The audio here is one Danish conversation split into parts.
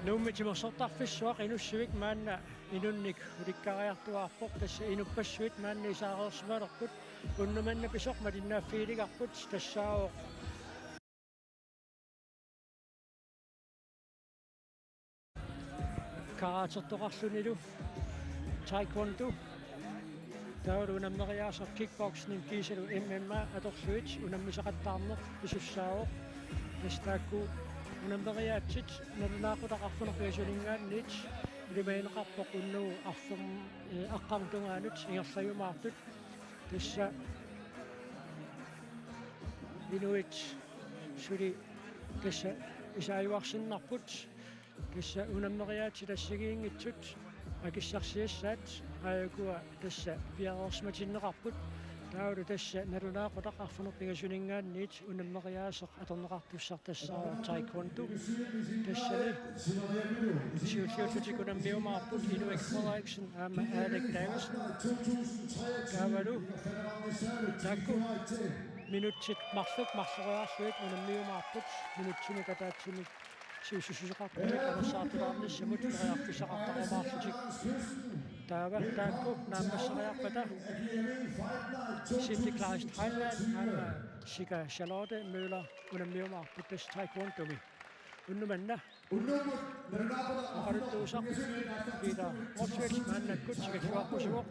Nuumitimersortarfissuaq inussuvik maanna inunnik ulikkariartuarpoq tassa inupassuit maanna isaareersimalerput unnumanna pisoq malinnaaffiiligarput tassaaoq karaatertoqarlunilu taekwondo taulu unammeriaasor kickboxing kiisalu MMA atorsuit unammisaqattaarneq pisussaavoq tastaakku unammeriaatsit nalunaaqutaqarfuneq piasulingaannit ilimaineqarpoq unnu arfum aqqartungaanut ingerlayumaartut tassa inuit suli tassa isaayuarsinnarput tassa unammeriaatsit assigiinngitsut akissarsiassaat aayakua tassa piareersmatinneqarput taulu tassa nalunaaqutaqarfuneq piasulingaannit unammeriaasoq atorneqartussar tassaa taekwondo tassani siutikunammiumaarput Inuit Frederiksen aama Alec Davidsen kaavalu takku minutsit marleriarluit unammiumaarput minutsini kataatsini siusususeqarpuni qanersaartulaarnissamut qeriarfisaqartaqamaarlutik taava taakku naammassariarpata Cindy Kleist Heinlein aama Sika Charlotte Møller unammiumaarput tas taekwondomi unnumanna aqaluttuusaq Peter Rotsvik maannakut sikatsuarpusuoq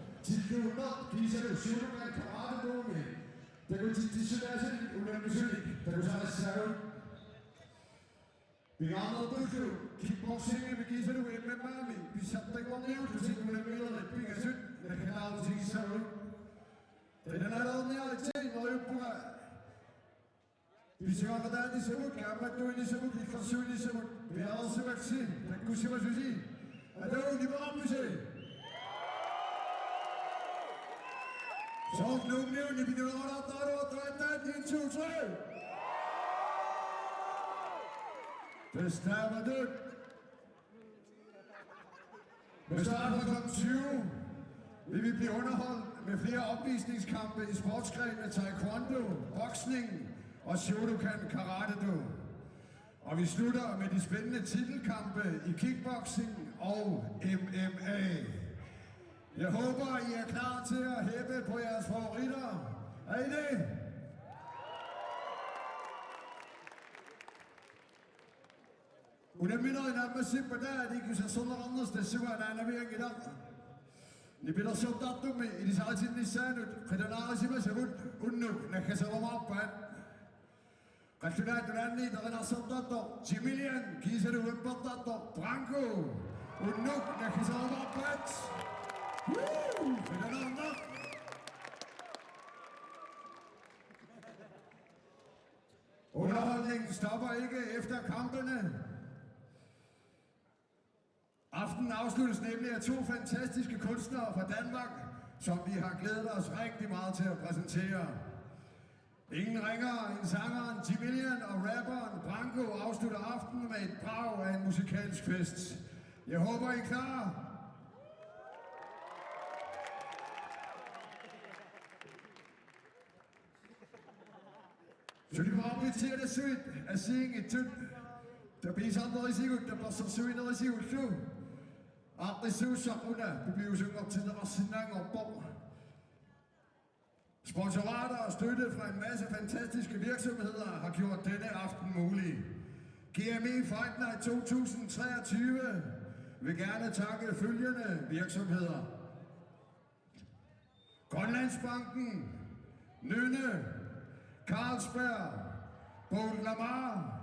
Biganotultu kickboxing begisalu MMA bisatteqorniu tusikunamileret pigasut nakanaalutigissaru tenanalernialitsi morjuppuga bisiqaqataanissavut kaammattuinissavut illersuinissavut pialersimaksi takkussivasusi adau nimerarpuse soort nuumniunni pinulerartaaruartuattaat 1 2 3 Det stemmer det. Med start fra kl. 20 vil vi blive underholdt med flere opvisningskampe i sportsgrenene taekwondo, boksning og shotokan karate-do. Og vi slutter med de spændende titelkampe i kickboxing og MMA. Jeg håber, I er klar til at hæppe på jeres favoritter. Er I det? Unammineri naammassippataa ikiusassornerarners tassua naanaviangilar nipilersiortaartummi ilisaratinnissaanut qitanaarisima unnuk nakkaseramaarpaat qallunaatunaanni terinarsertaartor Jimilian kiisalu uimpertaartor Branko unnuk nakkaseramaarpaat qitanaarnaq Underholdningen stopper ikke efter kampene. Aftenen afsluttes nemlig af 2 fantastiske kunstnere fra Danmark, som vi har glædet os rigtig meget til at præsentere. Ingen ringere end sangeren Jimilian og rapperen Branko afslutter aftenen med et brag af en musikalsk fest. Jeg håber, I er klar. Sulimaabritsia suit asiing itut tapiisaanderisigut tapassersuinerisigullu aaqissuussaquna pipiusungertinerarsinnaangorpoq Sponsorater og støtte fra en masse fantastiske virksomheder har gjort denne aften mulig. GME Fight Night 2023 vil gerne takke følgende virksomheder: Grønlandsbanken, Nynne, Carlsberg, Bolt Lamar,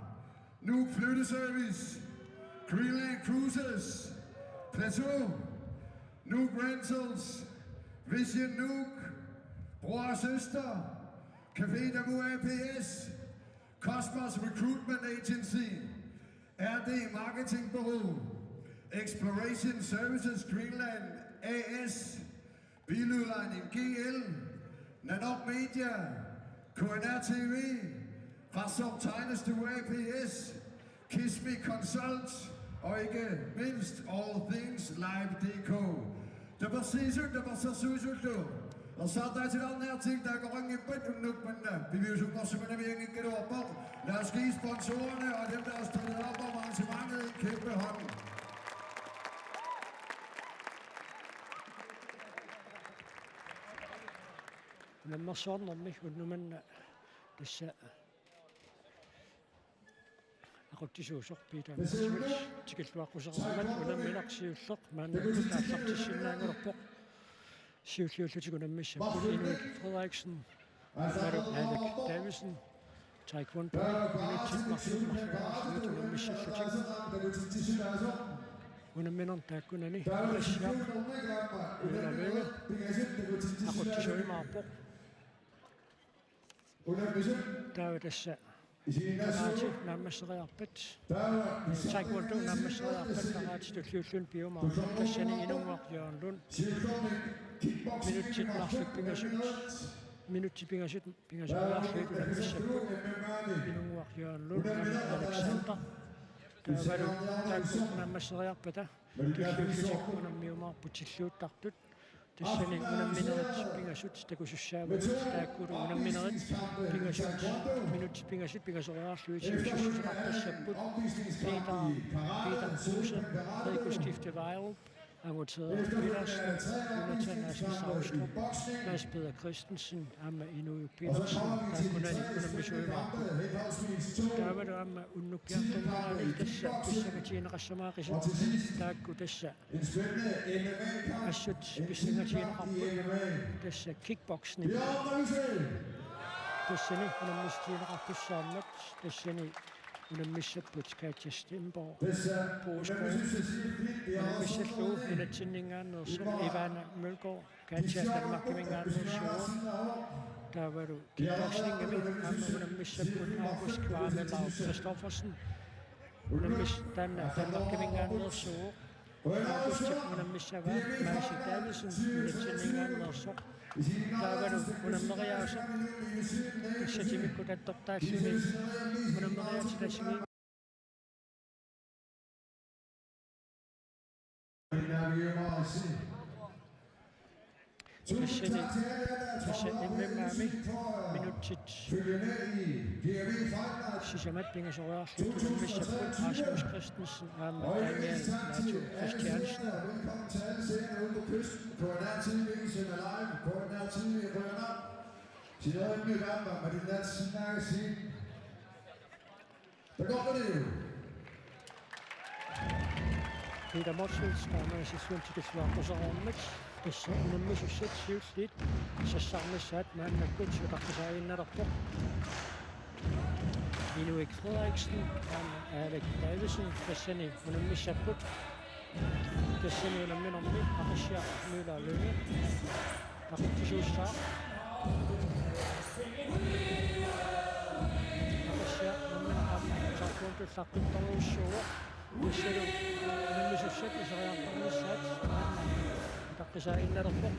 Nuuk Flytteservice, Greenland Cruises, Plateau, Nuuk Rentals, Vision Nuuk, Bror og Søster, Café Damu APS, Cosmos Recruitment Agency, RD Marketing Bureau, Exploration Services Greenland AS, Biludlejning GL, Nanok Media, KNR TV, Rasov Tegnestue APS, Kismi Consult og ikke mindst All Things Live.dk. Der var så Og så er der til den her ting, der går ringe i bøtten nu, men vi vil jo så godt simpelthen vi ikke get op. Lad os give sponsorerne og dem, der har stået op om arrangementet en kæmpe hånd. لما صارنا مش إنه من الساعة أخذت شو سق بيتا تكلت واقو زغمان ولما نقصي السق ما نقول أسقط السنة نربق شو تقول مش كلين فلاكسن مرب هذاك دافيسن تايكوندو منتج مخصوص مش شو ونمنا نتاكلني الأشياء ولا بينا أخذت شو ما بق داود الساعة ناتي نمسري أبد تايكوندو نمسري أبد ناتي تكلون بيوم تسني إنهم وقيانون minuttit marsut pingasut marsut namisap inunguarjuanlun Alexander taavalu taakku nammasseriarpata killuutik unammiumaarput silluuttartut tassani unamminerit pingasut takusussaavat taakkulu unamminerit pingasut minuttit pingasoriarluit sussuqartassapput Peter Kruse Rikustifte Vejrup Angoteret Petersen, Jonathan Asken Savstrup, Mads Peder Christensen, Amma Inu Petersen, der kunne misøge der var der Amma Unnukjert, der var tässä Pissangatien Rassamarisen, der kunne tässä Assut Pissangatien Rapput, tässä kickboxing. Tässä ni unamistien Rappussammat, tässä ni unamissaput Katja Stenborg, Påsgaard, unamissallu inatsinningaannersu Ivana Mølgaard, Katja Danmarkkimingaannersuur, der var du kickboxingami, amma unamissaput August Kvarmelau Christoffersen, Danmarkkimingaannersuur, August unamissava Marci Davidsen, inatsinningaannersu, der var du unameriaasa, satimikku tattortaassuni, unameriaatilassuni. Tässä MMAmi minuttit sisämät pingasoriarlut unamissaput Rasmus Christensen Amma Daniel Nato Christiansen. Peter Motsveds kommer sig svundt til svarposarommet. Tässä unammissusset syyslit. Sassarmissat maanna kutsu taqqisaaginnararpoq. Inuik Frederiksen, Alec Davidsen, tassani unammissapput. Tassani unamminermi aqassiaq nuulaalungi. Taqqitisuussaa. Aqassiaq unamminermi saaqquuntu saqqittorluussuuq. Tassani unammissusset isariartarnissaat. Taqqisaaginnararpoq.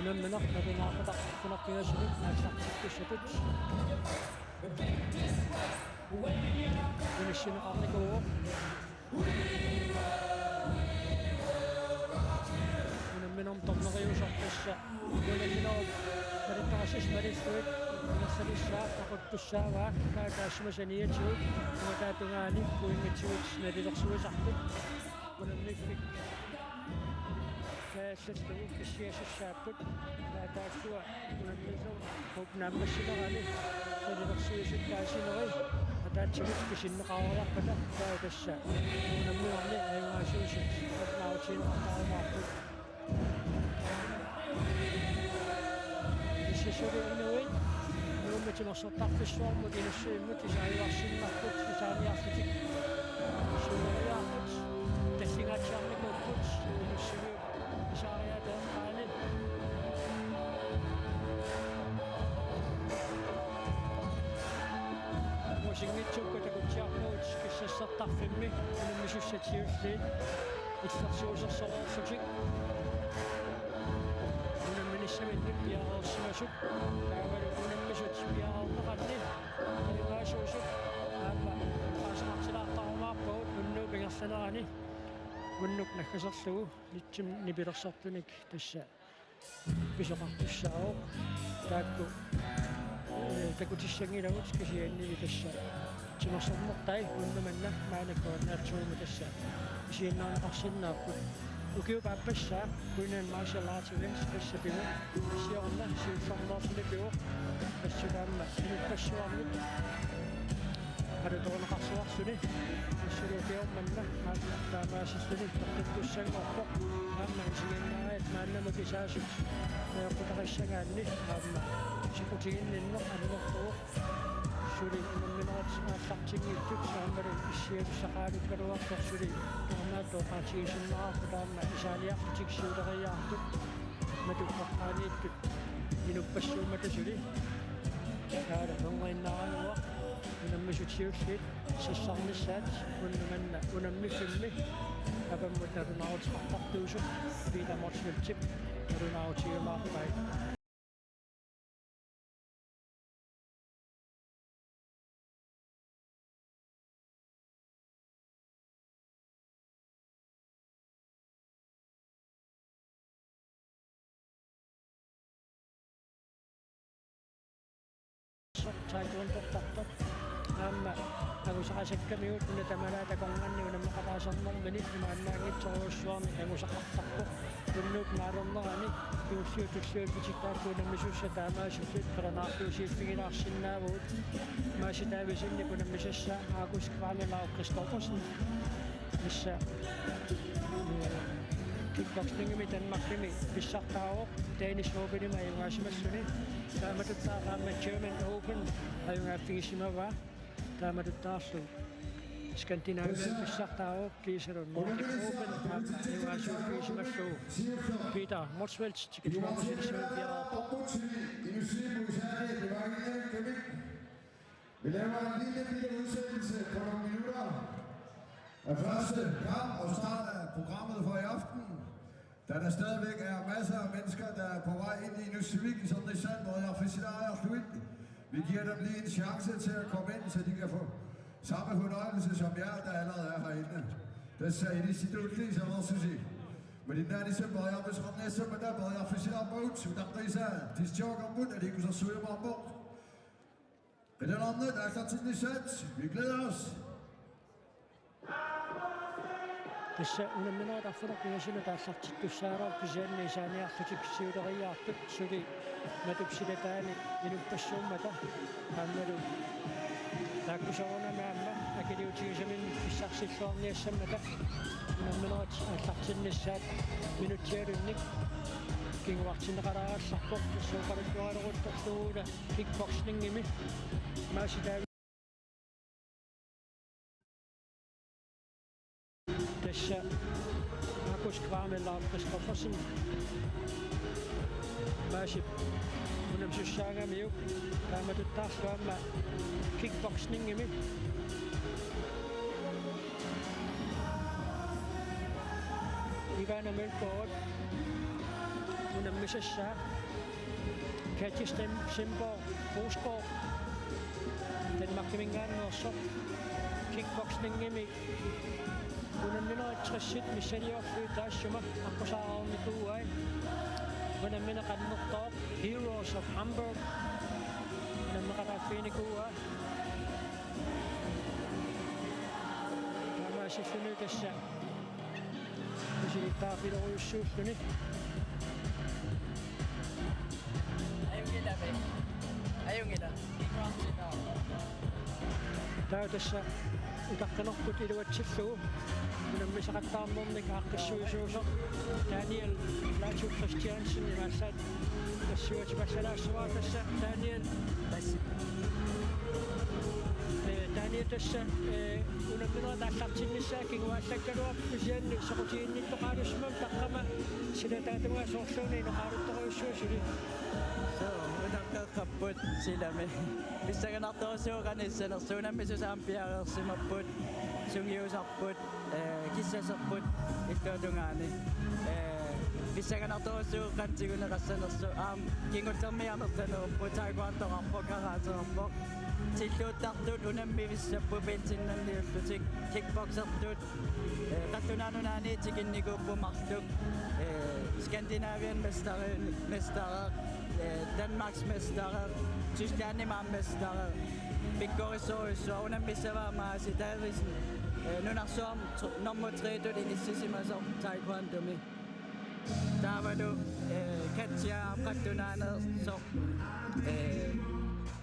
Unammineq navinaaqataqqunaqqiyasuni naasartikkussatut. Unissinneqarnikuuq. Unamminerm torneriusartassa unamminerup nalittaqassis malilluit unersanissaaq taquttussaavaaq kaataassumasaniatigut umataatungaani kuingatsiguit nalilersuisartut unammiffik kaassallugu kissiassaaput kaataassua unammilu qupnaammassinerani nalilersuisut kaasineri ataatsiguit kisinneqaariarpata kaatassa unamminerni ayuaasuusut atnautiinertaarumaarput Sesori inuit, nuumitinersortarpissuarmut inussuimmut isaajuarsinnarput isaaniarlutik suuriarput tassingaatiarnikuupput inussugu isaariataaqaani musinngitsuukka takutiarnuut kissassertarfimmi unummissussatiulliit itsersuusersororsutik unamminissamit piareersimasut taavalu unammisut piareerneqanni ayuaasuusut aamma qaasaqartilaartarumaarpuut unnuupingerlanerani unnuk nakkaserlugu litsim nipilersartunik tassa pisoqartussaao takutissangilagut kisiannivi tassa timersornertai unnumanna maanakkuarnaartuuma tassa isiinnaanaqarsinnaarput ukiu paapassaa kuinaan martial arts events tassa pigu siorna siullornernipigu tassulaamma inupassuarnut Adutornaqarsuarsuni issulukiormanna taamaasissuni tartattussanngorpoq aamma isiginnaariat maannama kisaasut meeqqutarissangaanni aamma siqutiginninneq anunertugu suli unamminerat aallartingiittut saammalu issiatussaqaalukkaluartor suli tornaatooqaatigisinnerarpu taamma isaaliartiksiuleriaartut matuqqaqqaaniittut inuppassuumata suli taala hungrinnaaranguaq unammisutiullit sissarnissaat unnumanna unammifimmi apammut narunaarutiqartartuusut piitamortiltip narunaarutigimaarpai taekwondo-tartat aamma agusaqasakkamiut unatamalaatakornganni unammaqataasarnermini imaannaangitsoruussuarni agusaqartarpoq unnuuk maalornerani iulliutussiulpitikkaakku unammissussa taamaassullut qalanaartuusiiffigilaarsinnaavuut maasitaavisinni unammisassa aakuskvaanilaau Kristoffersen issa kickboxingimi Danmarkimi pissartaaroq Danish Openima ayungaasimassuni taamatuttaaqaamma German Open ayungaaffigisimavaa taamatuttaarlu Skandinavian pissartaaroq kiisalun Nordic Open ayungaasuuffigisimalluu Peter Motsvelt tikketuarmusilissuupiaraarpoq Vi laver en lille bitte udsendelse på nogle minutter af første kamp og start af programmet for i aften. Da der stadigvæk er masser af mennesker, der er på vej ind i Nusivik, som det sandt, hvor jeg fæsilerer Fluid. Vi giver dem lige en chance til at komme ind, så de kan få samme fornøjelse som jer, der allerede er herinde. Det sagde de sit udlig, som også siger. Men den der disse bøjer, hvis man næste med der bøjer fæsilerer bort, så der er især, de stjåker mod, at de kunne så søge mig bort. Men den andre, der er klar til den sæt. Vi glæder os. Tassa unammineraartarfunaqqigasina taallartikkussaaraaq kisianni isaaniartutikkissiuleriaartut suli matupsilataani inuppassuummata aammalu taakkusorunamaamma akiliutigisamin pissarsilluarniassammata unamminerat aallartinnissaat minutialunnik kinguartineqalaarallarpoq tassuuqalukkualeruttorluula kickboxingimi maasitaavi tassa aakuskvaamilaar Kristoffersen maasip unamsussaangamiuk taamatuttaarluamma kickboxingimi Ivana Mølgaard unammisassaa Katja Simborg Rosgaard Danmarkimingaannerso kickboxingimi unammineratsrassit missaliorfuu taassuma aqqusaarunnikuuai unammineqannertoq Heroes of Hamburg unammeqalaaffiinikuua taamaasilluni tassa usilittaafileruussuulluni ayungila taa tassa utaqqanerput iluatsillugu unammisaqattaarnernik aaqqissuisuuso Daniel Lachu Christiansen imaallaat tassuatimassalaassuaa tassa Daniel tassa unamminera taallartinnissaa kinguaallakkaluarpu kisianni soqutiginnittoqaalussumam taqqama silataatamuga soorluuni inoqaaluttoruissuusuli unaqqaqqapput silami pissaganartorusuuqanissanersuunammissusaampiareersimapput sungiusarput kissaserput illuutungaani pissaganartorusuuqqantigune qassanersu aam kingullermiarnersaneruppu taekwondo-qarpoq karaaterarpoq tilluuttartut unammivissapu pilsinnalliullutik kickboxertut qattunaanunani tikinnikuuppumarluk Skandinavian mestarer Danmarks mestarer Tyskland mestarer pikkorissoruissua unammisavaamaasi taavisen nunarsuam nummer 3 tut inissisimasor taekwondo-mi taavalu katsiaam qattunaanersoq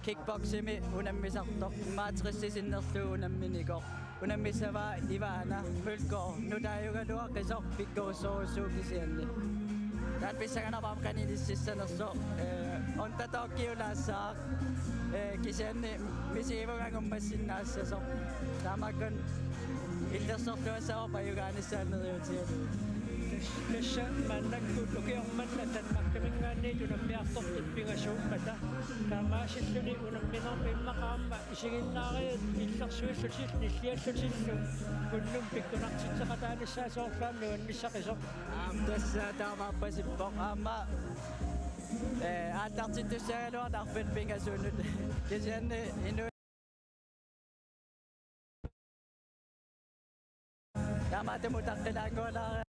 kickboximi unammisartoq maatrissisinnerluu unamminikoq unammisavaa ivaana mulkor nutaayugalua qisoq pikkorissoruissuu kisianni taat pissanganarpaam qanilississanersoq ontatookkiulaassaaq kisianni misiivungangummassinnaassasoq taamakun illersorluassaoq ayugaanissaaneriutialu Tässä mannakkuut lukiormanna tanmakkamingaanni tunammiartortut pingasuummata taamaasilluni unamminermi immaqaamma isiginnaariut illersuissutit nilliallutillu kunnum pikkunartitseqataanissaasooрлaam nuannissaqisoq tässä taamaapasippoq aamma aallartittussagaluartarfit pingasuunnut kisianni inu taamaatamutaqqilaangualaari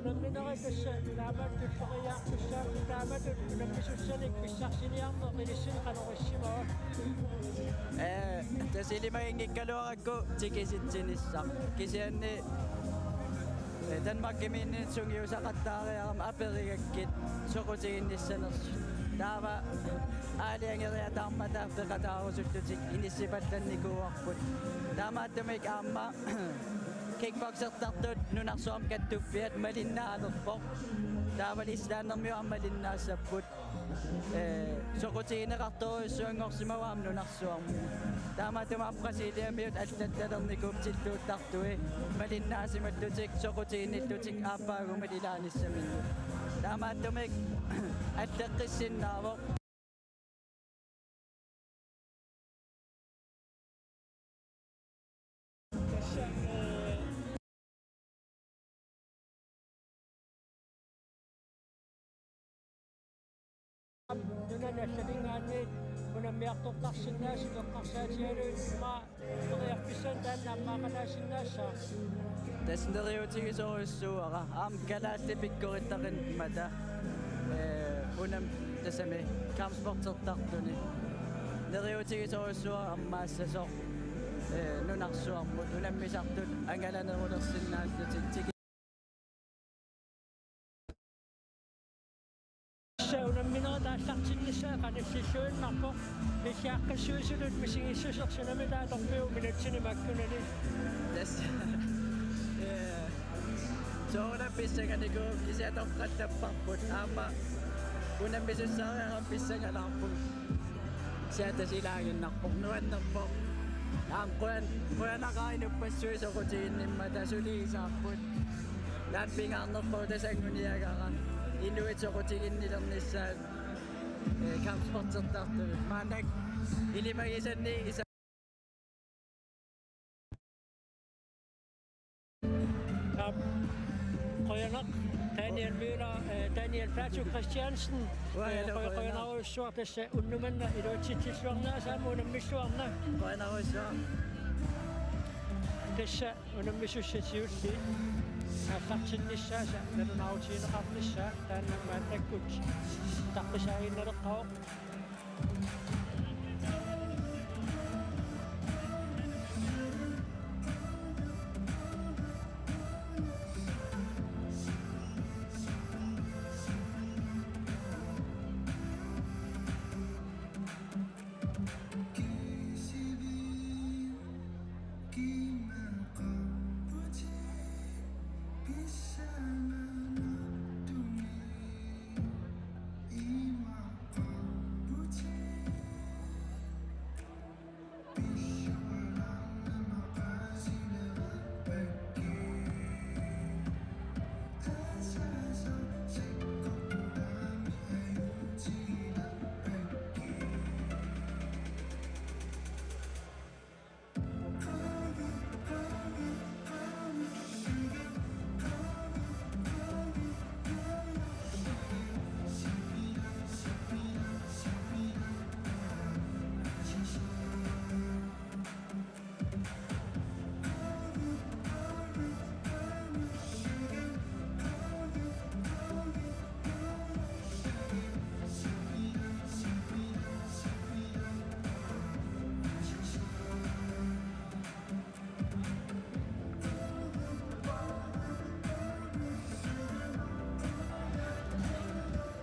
unamminerikässä taamatut pariaartussaam taamatut unammisussanik pissarсиниарне qilissini qanorissimoa tasilimaingikkaluarakku tikisitsinissaq kisianni Danmarkimiinnin sungiusaqattaariaram aperigakkit soqutiginnissanersu taava aaliangeriataarmata peqataarusullutik inissipallannikuuarput taamaattumik aamma kickboxertartut nunarsuam kattuffiat malinnaanerpoq taavalislaanermiuam malinnaassaput soqutigineqartoruissuangorsimavaam nunarsuarmu taamaatumaam brasiliamiut allattalernikum tilluuttartui malinnaasimallutik soqutiginnillutik aappaagumat ilaanissaminnu taamaattumik alleqqissinnaavoq tässä nunanallavingaaниит unammiartortarsinnaasi toqqarsaatialuimma teriarpissan taannaammaaqalaasinnaassаа tasneriutigisoruissuuara aam kalaalli pikkorittaqin mata unam tasami kampsportertartuni neriutigisoruissuara ammaassasooq nunarsuarmut unammisartut angalanerulersinnaallutik unamminera taallartinnissaa qanilsilluinmarpoq illiaqqassuisulut misingissusersunami taatorpiu minutsinimakkunani tässä soona pissanganiku isiatorqallapparput aamma unammisussaariaram pissangalarput siatasilaanginnarpoq nuannerpoq aam quyanaqarinuppassui suliisaarput taat pingaarnerpoq tasanguniagara inuit soqutiginnilernissaat kampsportertartut maanak ilimagisanni isa qoyanaq Daniel Müller Daniel Plato Christiansen qoyanaruissuar tassa unnumanna iluutsitsilluarnaasaama unammissuarna qoyanaruissuar tassa unammissussatiulli аллартиннissaasa налунаутиинеқарнissaa тааннамаат таккут таққисаагинналеққаоқ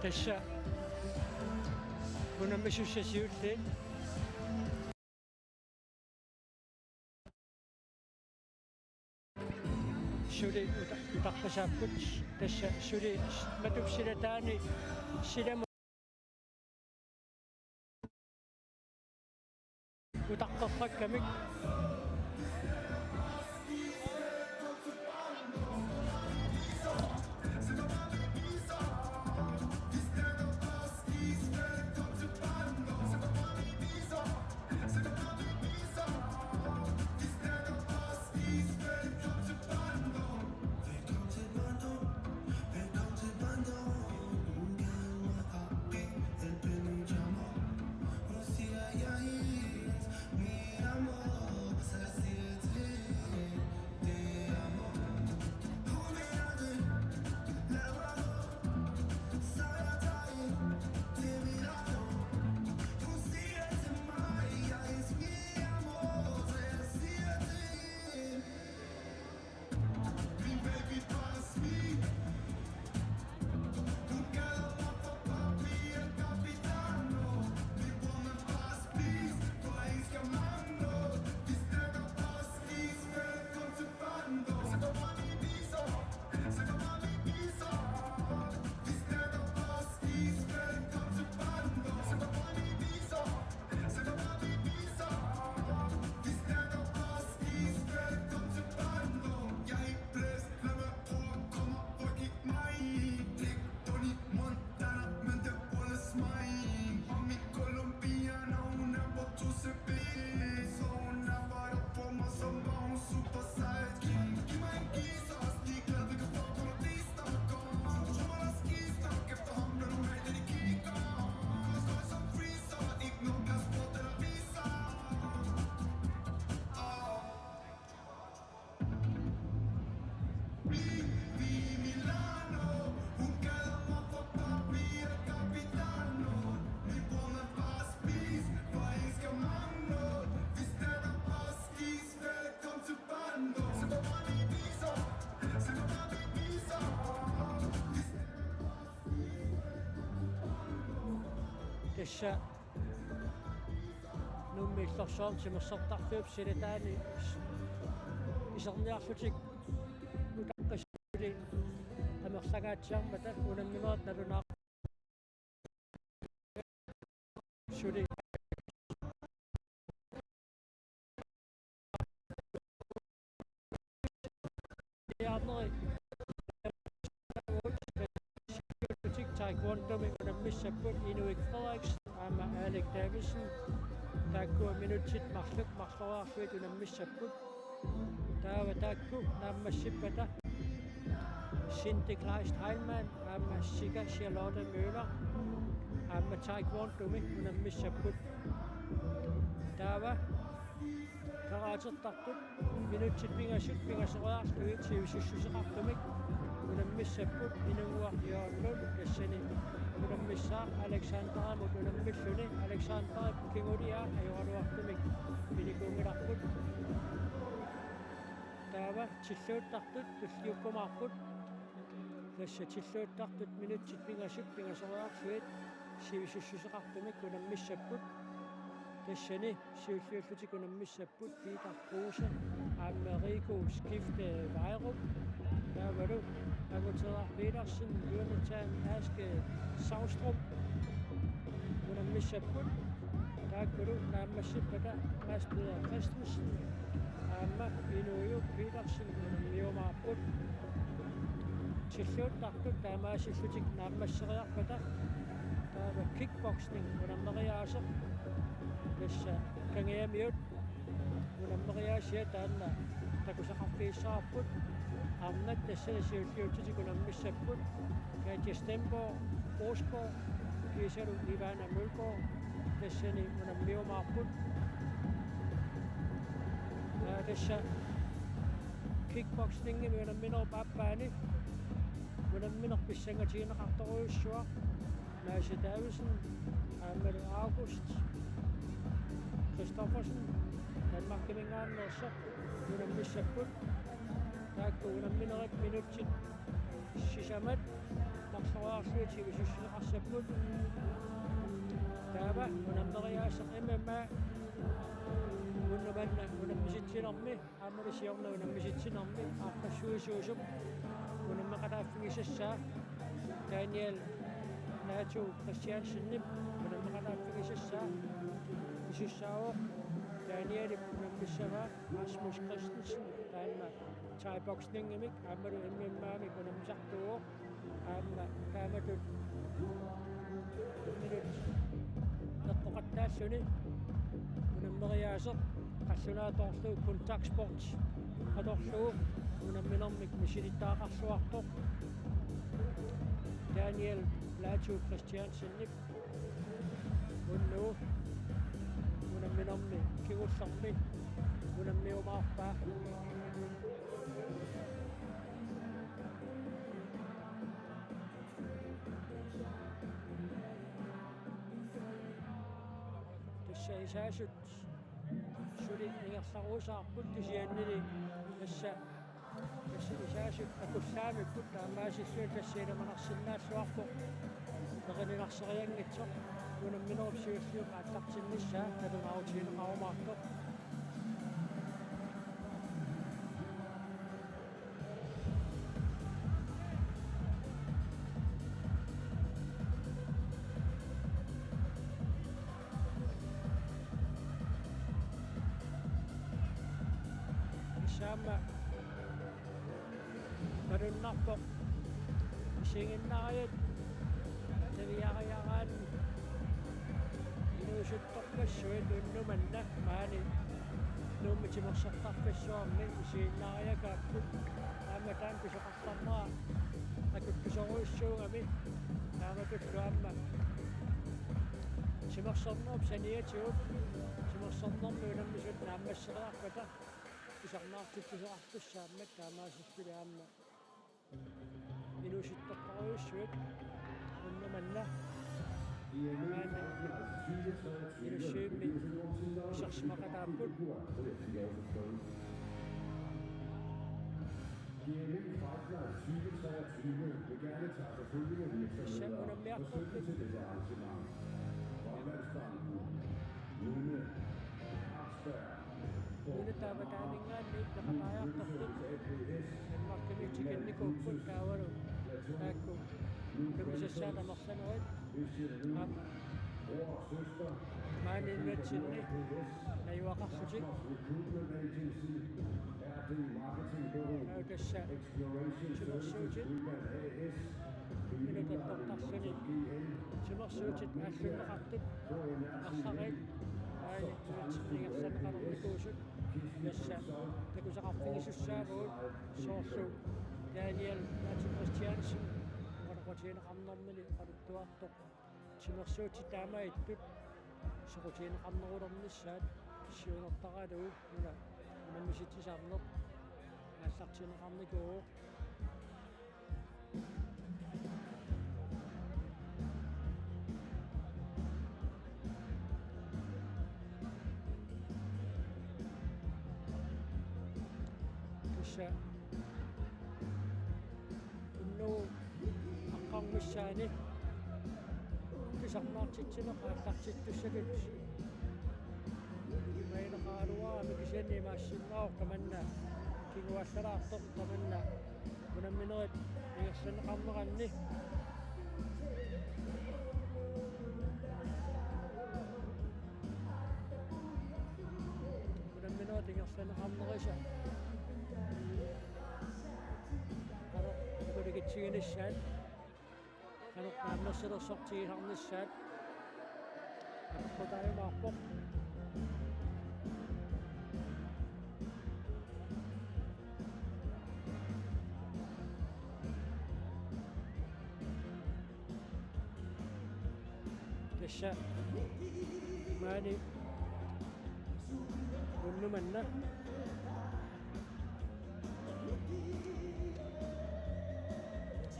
Tässä kun se siirtyi. Suri utakkasaapput tässä suri matupsidetaan niin sitä utakkafakkamik tässä nummiltorsoon semmoissortarfiupsidetaan niin isarniarlutik utakkasuli amersagaatiarmata unamminerat nalunaa suli yaarneri taekwondo unammissapput Inuit Frederiksen aama Alec Davidson taakku minutit marloriarluit unammissapput taava taakku naammassippata Cindy Kleist Heilmann aama Sika Charlotte Møller aama taekwondo unammissapput taava karaatertartut minutit pingasoriarluit siusussuseqartumik unammissapput inunguartiorlun kassani unammissaaq Alexandramut unammilluni Alexandra kingulia ajoraluartumik pinikuungilarput taava tilluuttartut tulliukkumaarput kassa tilluuttartut minutit pingasoriarluit siusussuseqartumik unammissapput kassani siulliullutik unammissapput Peter Kruse Amerigo Skifte Vejrup taavalu Agutera Petersen Jonathan Aske Savstrup unammissapput taakulu naammassippata Mads-Peder Christensen aama Inuju Petersen unammiumaarput tilluuttartut taamaasillutik naammasseriarpata taava kickboxing unammeriaaser kassa kangiamiut unammeriaasia taanna takusaqarpiissaarput amnat tässä siulliutsitik unammissapput Katja Stenborg Rosborg Kiisalu Ivana Mølgaard tassani unammiumaarput tässä kickboxingi unamminerpappaani unamminerpissangatiineqartoruussua Mads Davidsen Amalie August Christoffersen Danmark kimingaannerser unammissapput taakku unamminerat minutit sisamat Ingersoaarsuuti usussuneqarsaput taava unammeriaasaq imamma unnumanna unammisitsinarmi aammalisiorna unammisitsinarmi aaqqassuisuusum unammeqalaaffigisassaa Daniel Nato Christiansen unammeqalaaffigisassaa isussaavo Daniel unammissamaa Rasmus Christensen taanna Thai boxning imik aammalu immimaamik unammisartuuq aamma kaamatut minut neqqoqattaassuni unammeriaaseq qassulaatoorlu kontaktsport atorluuq unamminermik misilittaaqarsuartoq Daniel Nato Christiansen unnuu unamminermi kigullermi unammiumaarpaa Isaasut suli ingersaruusaarput tisiannili assa isaasut akussaamikkut taammaasissuun tassiinamanarsinnaassuarpoq neqinilarseriangitsoq unamminerupsiulluuq aallartinnissaa talunaarutiineqarumaartoq Sama Marunarpoq isinginnariat taviariaraan inuusuttorpassuit unnumanna maani nuumitimersartarpassuarmi isiinnariakaapput aamataan pisoqartarneraa akuttusoruissuugami taamatullu aamma simersernerup saniatigut simersernermi unammisut naammasseriarpata isarnaartippiserartussaammak taamaasippuli aamma inuusittorparuissuit unnumanna inussiimmi isarsimaqataapput issa unammiartorput Unitaavataaninngaanni taqataajaartorput immartimiitikinnikууpput taavalu taakku numisassaatamersanerit maaninnuatsinni najuaqarsutik autassa simersuutit minutattortarsuni simersuutit ааллуннеқартут арсариит Ingersanneqarnermikuusut yassa takusaqarfigissussaavuut soorlu Daniel Nato Christiansen qanaqutiineqarnermini qaluttuartoq simersuuti taamaittut soqutiineqarnerulernissaat siunertaqaluu unammisittisarneq ааллартинеқарникуу innu aqqarmissaani kisarnaartitsinеqааллартиттуссакут maineqaaluaami kisanni maassinnaaq tamanna kiguallalaartoq tamanna unamminerit ingersanneqarneranni unamminerit ingersanneqarnerisa Tiginissaat qanuqqaammersilersortigilarnissaat aqutarimaarpoq tassa maani unnumanna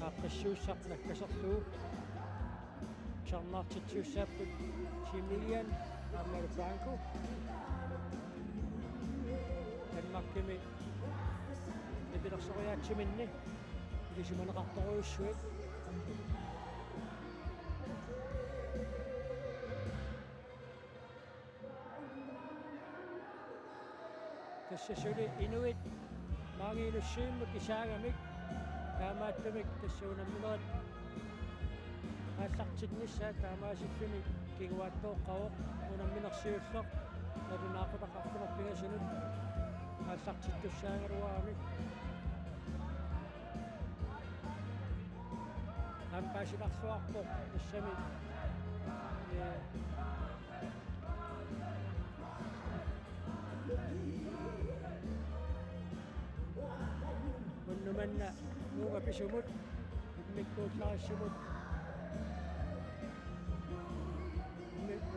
aaqqissuussarnakkaserluu charnaartitsuussaapput Chimilian Armel Franco tanmakkimi ipilersoriaatsimинни илисиманеқарторуйуссуит tässä syli inuit maangiinussyymut isaagamik taamaattamik tässä unammineret ааллартиннissaat таамаасиллуни кигуааттооққавоқ унамминерсиуллоқ надунаақутақартунерпигасинут ааллартиттуссаагаруаами ампаасиларлуарпоқ тассами уннуманна нуга писумут иммиккуутлаариссумут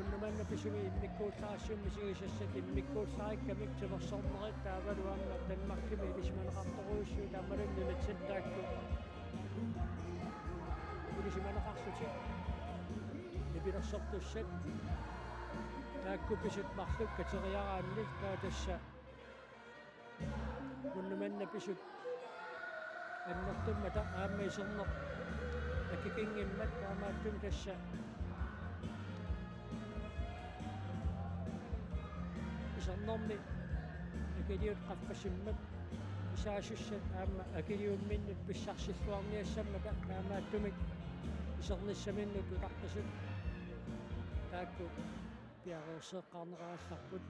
уннуманна писуми иммиккуутлаариссуум мисигисассат иммиккуутлаариккамик тимерсорнерит таавалуамма танмаркими илисманеқарторуйуссуу таамалунну натсаттаакку илисманеқарсути нипилерсортуссат таакку писут марлук катериараанни таа тасса уннуманна писут аннертуммата аама исернер акикингиммат таамааттум тасса исернерми акилиут qaffassimmat исаасуссат аама акилиумминнут писсарсиллуарниассаммата таамааттумик исерниссаминнут утартасут таакку пиареерсеэккарнераалларпут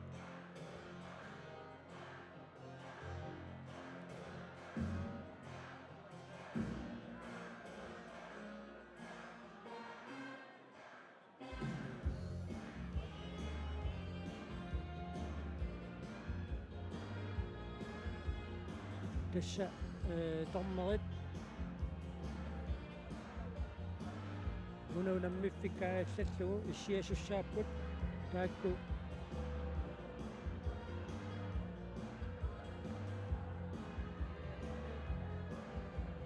tässä tommerit ununammifikkaassallugu issiasussaapпут таакку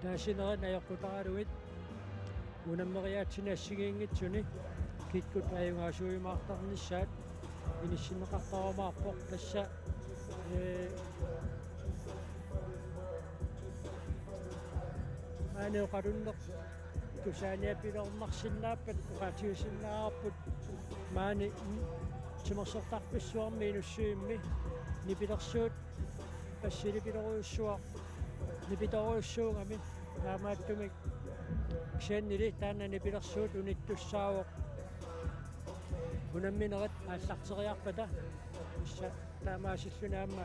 таасинерин аёркутаралуит унаммериаатсинаассигиингитсуни киккут аюнгаасуимаартарнissaат иниссинеқартарамаарпоқ тасса aaneuqalunneq tusaaniapilornarsinnaappat uqaatiussinnaarput maani timersortarpissuarmi inussuimmi nipilersuut passilipileruussuaq nipitoruussuugami aamaattumik kisaannili taanna nipilersuut unittussaavoq unammineret aallarteriarpata issa taamaasilluna aamma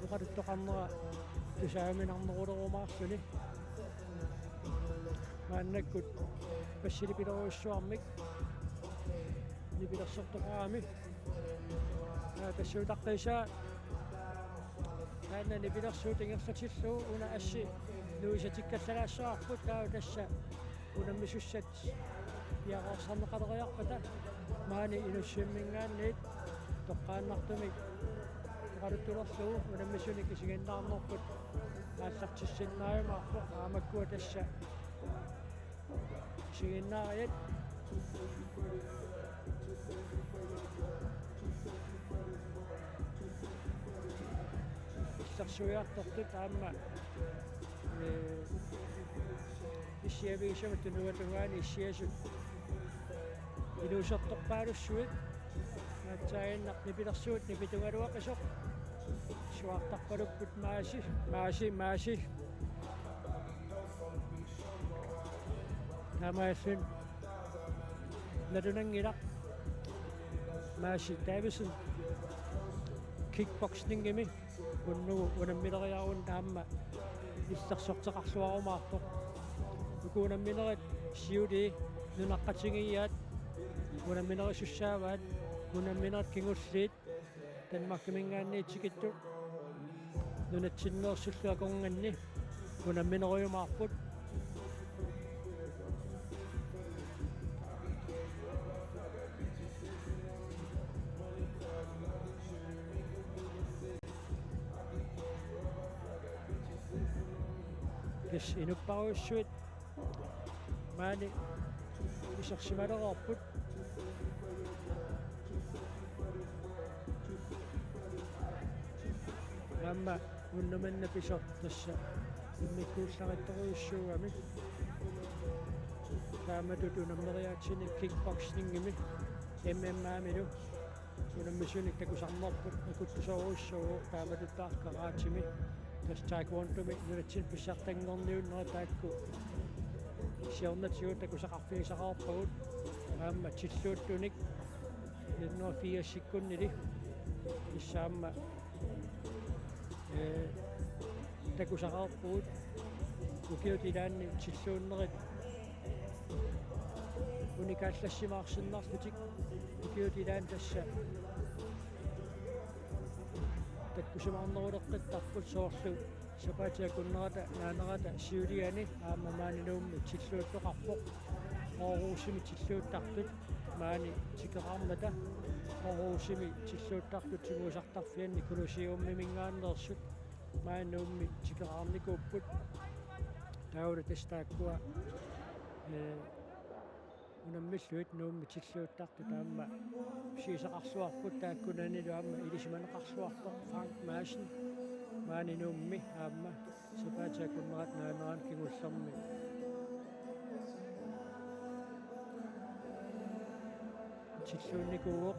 uqaluttoqarnera tusaaminarnerulerumaarluni maannakkut passilipileruussuarmik nipilersortoqaami tassuutaqqisaa taanna nipilersuut ingerlatillu una assi nuisatikkallalaassаарput taa tassa unammissussat piaqarsarneqaleriarpata maani inussimmingaanniit toqqaannartumik uqaluttulerlugu unammissunik isigannaarnerput aallartissinnaayumaarpoq aamakkua tassa isiginnaariat иллерсуиарторtut аама иссиавигисамат нуатугаани иссиасут илуусерторпаалуссуит наатсаагиннар нипилерсуут нипитугалуақисоқ суартарпалуппут maaси таамааллун надунангилақ maaси таависун kickboxinggimi уннугу унаммилериаруун таама иллерсортеқарлуарумаарпоқ укуунаммилерит сиули нунаққатингиаат унаммилерисуссааваат унаммилерит кингуллиит танмаккимингаанни тикитту нунатсиннеерсуллуакорнганни унаммилериумаарпут кис инуппаруйуссуит маани исерсималераарпут намма уннуманна писор тасса иммиккуулларитторуйуссуугами taamatut unameriaatinik kickboxingimi MMA-milu unammissunik takusarnerput akuttusoruissugu taamatuttaa karaatimi tas taekwondo-mi nulatsin pissartanngorniunnera taakku siornatigut takusaqarfigisaqarpagut aamma tilluuttunik 1980 sikkunnili issaamma takusaqarpugut ukiutilaanni tilluunnerit unikaallassimaarsinnarlutik ukiutilaan tassa takkusimaarneruleqqittarput soorlu sapatiakunnerata naanerata siuliani aamma maaninuummi tilluuttoqarpoq ooruusimi tilluuttartut maani tikeraarmata ooruusimi tilluuttartut simuusartarfianni kulusiummiminngaannersut maanuummi tikeraarnikuupput taula tastaakkua unammissuit nuummi tilluuttartu taamma siisaqarsuarput taakkunanilu aamma ilisimaneqarsuarpoq Frank Madsen maani nuummi aamma sapatiakunnerat naaneraan kingullermi tilluunnikuuoq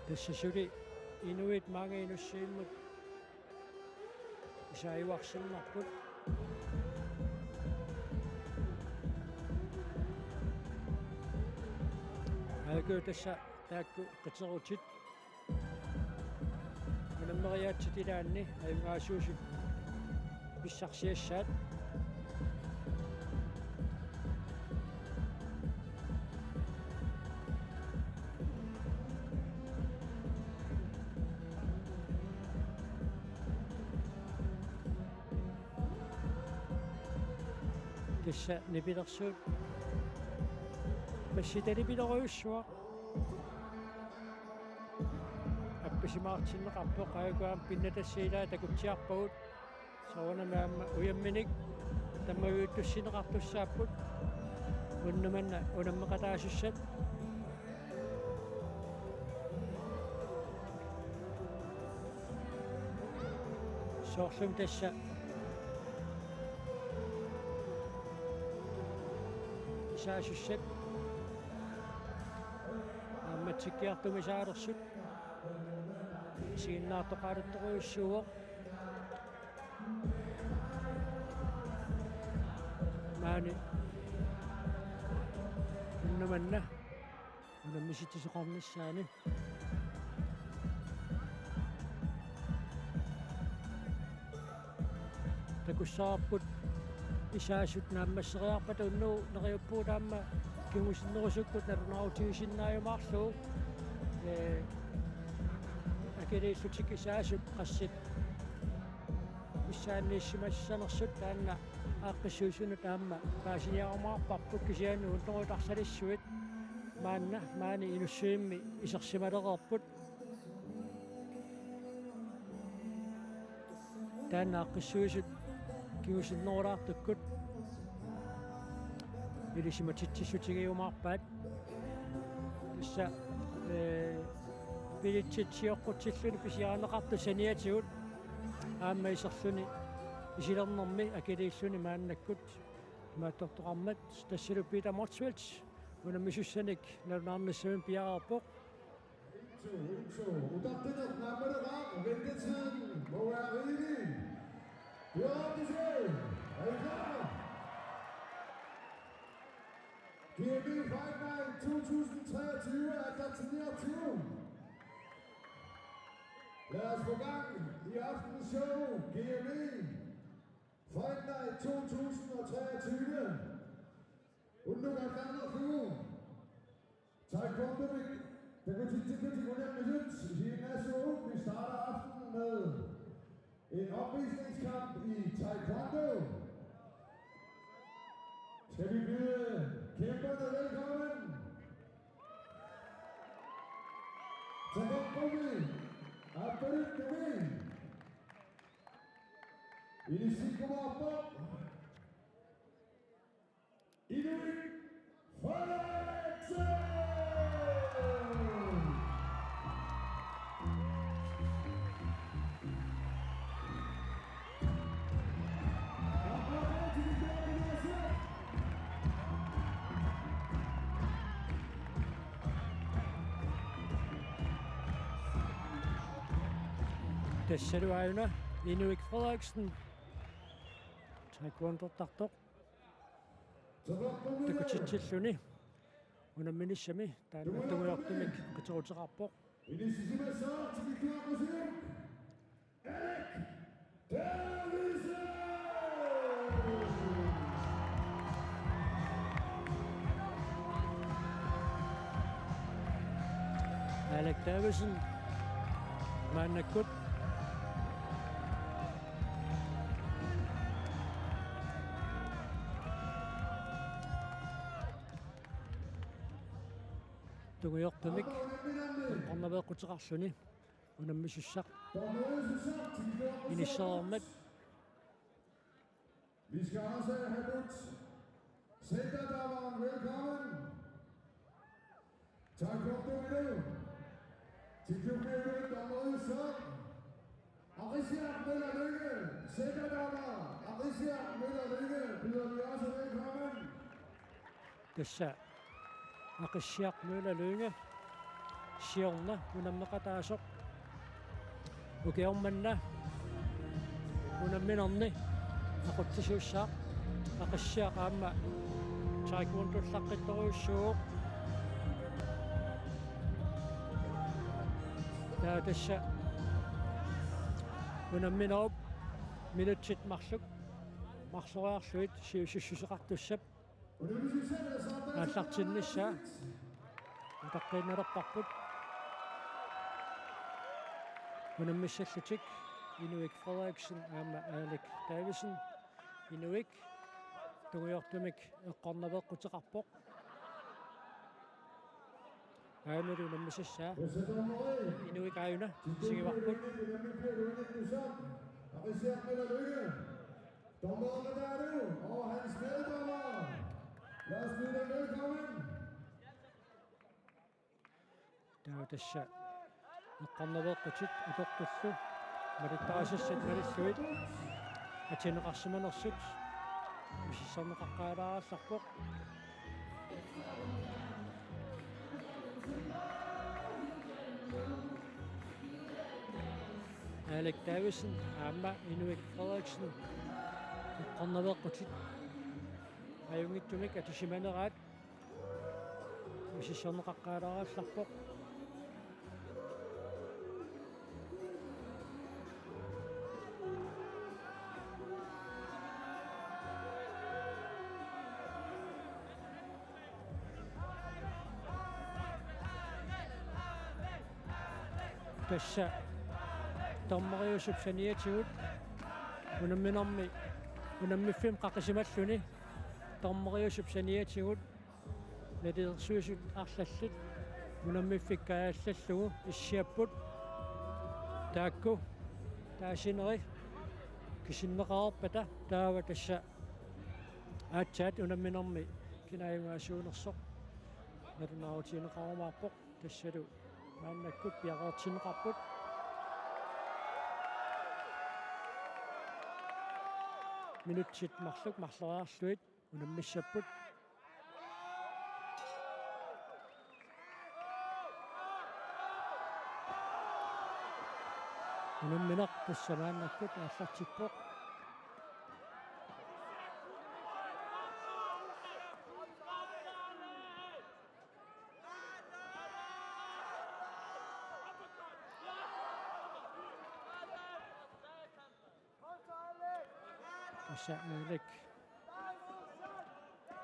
tassasuli inuit mange inussiimmut isaiuarsinnarput alku tassa taakku qiterutit unammeriaatsitilaanni ayungaasuusut pissarsiassaat tassa nipilersuut massitalipileruussua appisimaartinneqarpoq ayakuaam pinnatassiilaa takutsiarpagut soornamaamma uyamminik tammaguyuttussineqartussaapput unnumanna unammeqataasussat soorlum tassa isaasusat aammatikkiartumisaalerсут siinnaartoqaaluttoruissuugoq maani unnumanna unammisittisoqarnissaani takussaarput isaasut naammasseriarpata unnuu neriuppuutaamma kingusinnerusukkut narunaarutigisinnaayumaarluu akiliillutik isaasut qassit issaanniissimassanersut taanna aaqqissuusunu taamma paasiniarumaarparput kisiannu unnerutarsalisuit maanna maani inussuimmi isersimalereerput taanna aaqqissuusut kiusinnerulaartukkut ilisimatitsissutigiumaarpaat tassa pilitsitsioqqutilluni pisiaaneqartu saniatigut aamma iserluni isilernermi akiliilluni maannakkut maattortoqarmat tassulu Peter Motswelt unammisussanik nalunaarnissumin piararpoq Udoptenet nærmere ram, ventetiden må være rigelig. Vi er oppe til scenen. Er I klar? GME Fight Night 2023 er der turneret. Lad os få gang i aftens show. GME Fight Night 2023. Undergangene for Taekwondo. Det går til 100 minutter. Vi starter aftenen med en opvisningskamp i taekwondo. Skal vi byde kæmperne velkommen? Taekwondo, Abdul Inisikuma Inuit Frederiksen! Tässä on aina Inuit Frederiksen. Taekwondo tartoq. Takutitsilluni. Unamminissami taanattuguyortumik qituruteqarpoq. Inissisimassaar tikikkuaqusuk. Alec Davidson! Alec Davidson. Maannakut. Tuguyortumik qarnaveeqqutiqarluni unammissussaq inisserermat. Vi skal også have budt centerdommeren velkommen. Taekwondo nu. Til klubben dommeren så. Arisia Møller-Lykke, centerdommer. Arisia Møller-Lykke byder vi også velkommen. Tässä Aqishiaq Møller-Lykke siorna unammeqataasoq ukiormanna unamminerni aquttisuussaaq Aqishiaq aamma taekwondo llaqqittoriussuuq taa tässä unamminerup minutsit marluk marsoriarluit siussussuseqartussap аллартиннissaa таққиннерпарпут унаммиссаллутик Inuit Frederiksen аама Alec Davidson Inuit тугуйортумик эққарнавеққутеқарпоқ аамеру унаммиссаа Inuit ааюна сигиварпут Dommeren der nu, og hans meddommer. Lad os byde dem velkommen. Der tässä eqqarnaveeqqutit atoqqullu malittaasissat malissuit atineqarsimanersut mississerneqaqqaalaarallarpoq Alec Davidson aamma Inuit Frederiksen eqqarnaveeqqutit ajungittumik atisimaneraat mississerneqaqqaalaarallarpoq tässä tommariussup saniatigut unamminermi unammiffim qaqisimalluni tommariussup saniatigut natidersuusut arlallut unammifikkaaallallugu issiapput taakku taasineri kisinneqarpata taava tässä aatsaat unamminermi kinaayungaasuunersoq nalunaarutiineqarumaarpoq tassalu maannakkut piaqaartineqarput minutsit marluk marleriarluit unammissapput unammineq tassa maannakkut aallartippoq Alec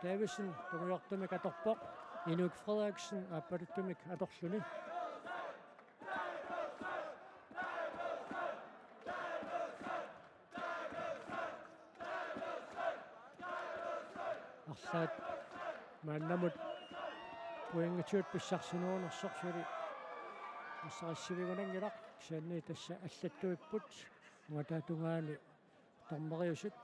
Davidson tuguyortumik atorpoq Inuit Frederiksen aapaluttumik atorluni saat maannamut puingatiut pissarsinuunersorsuuli массариссивигунангилақ сианни тасса аллаттуиппут уатаатунгаани тормериусут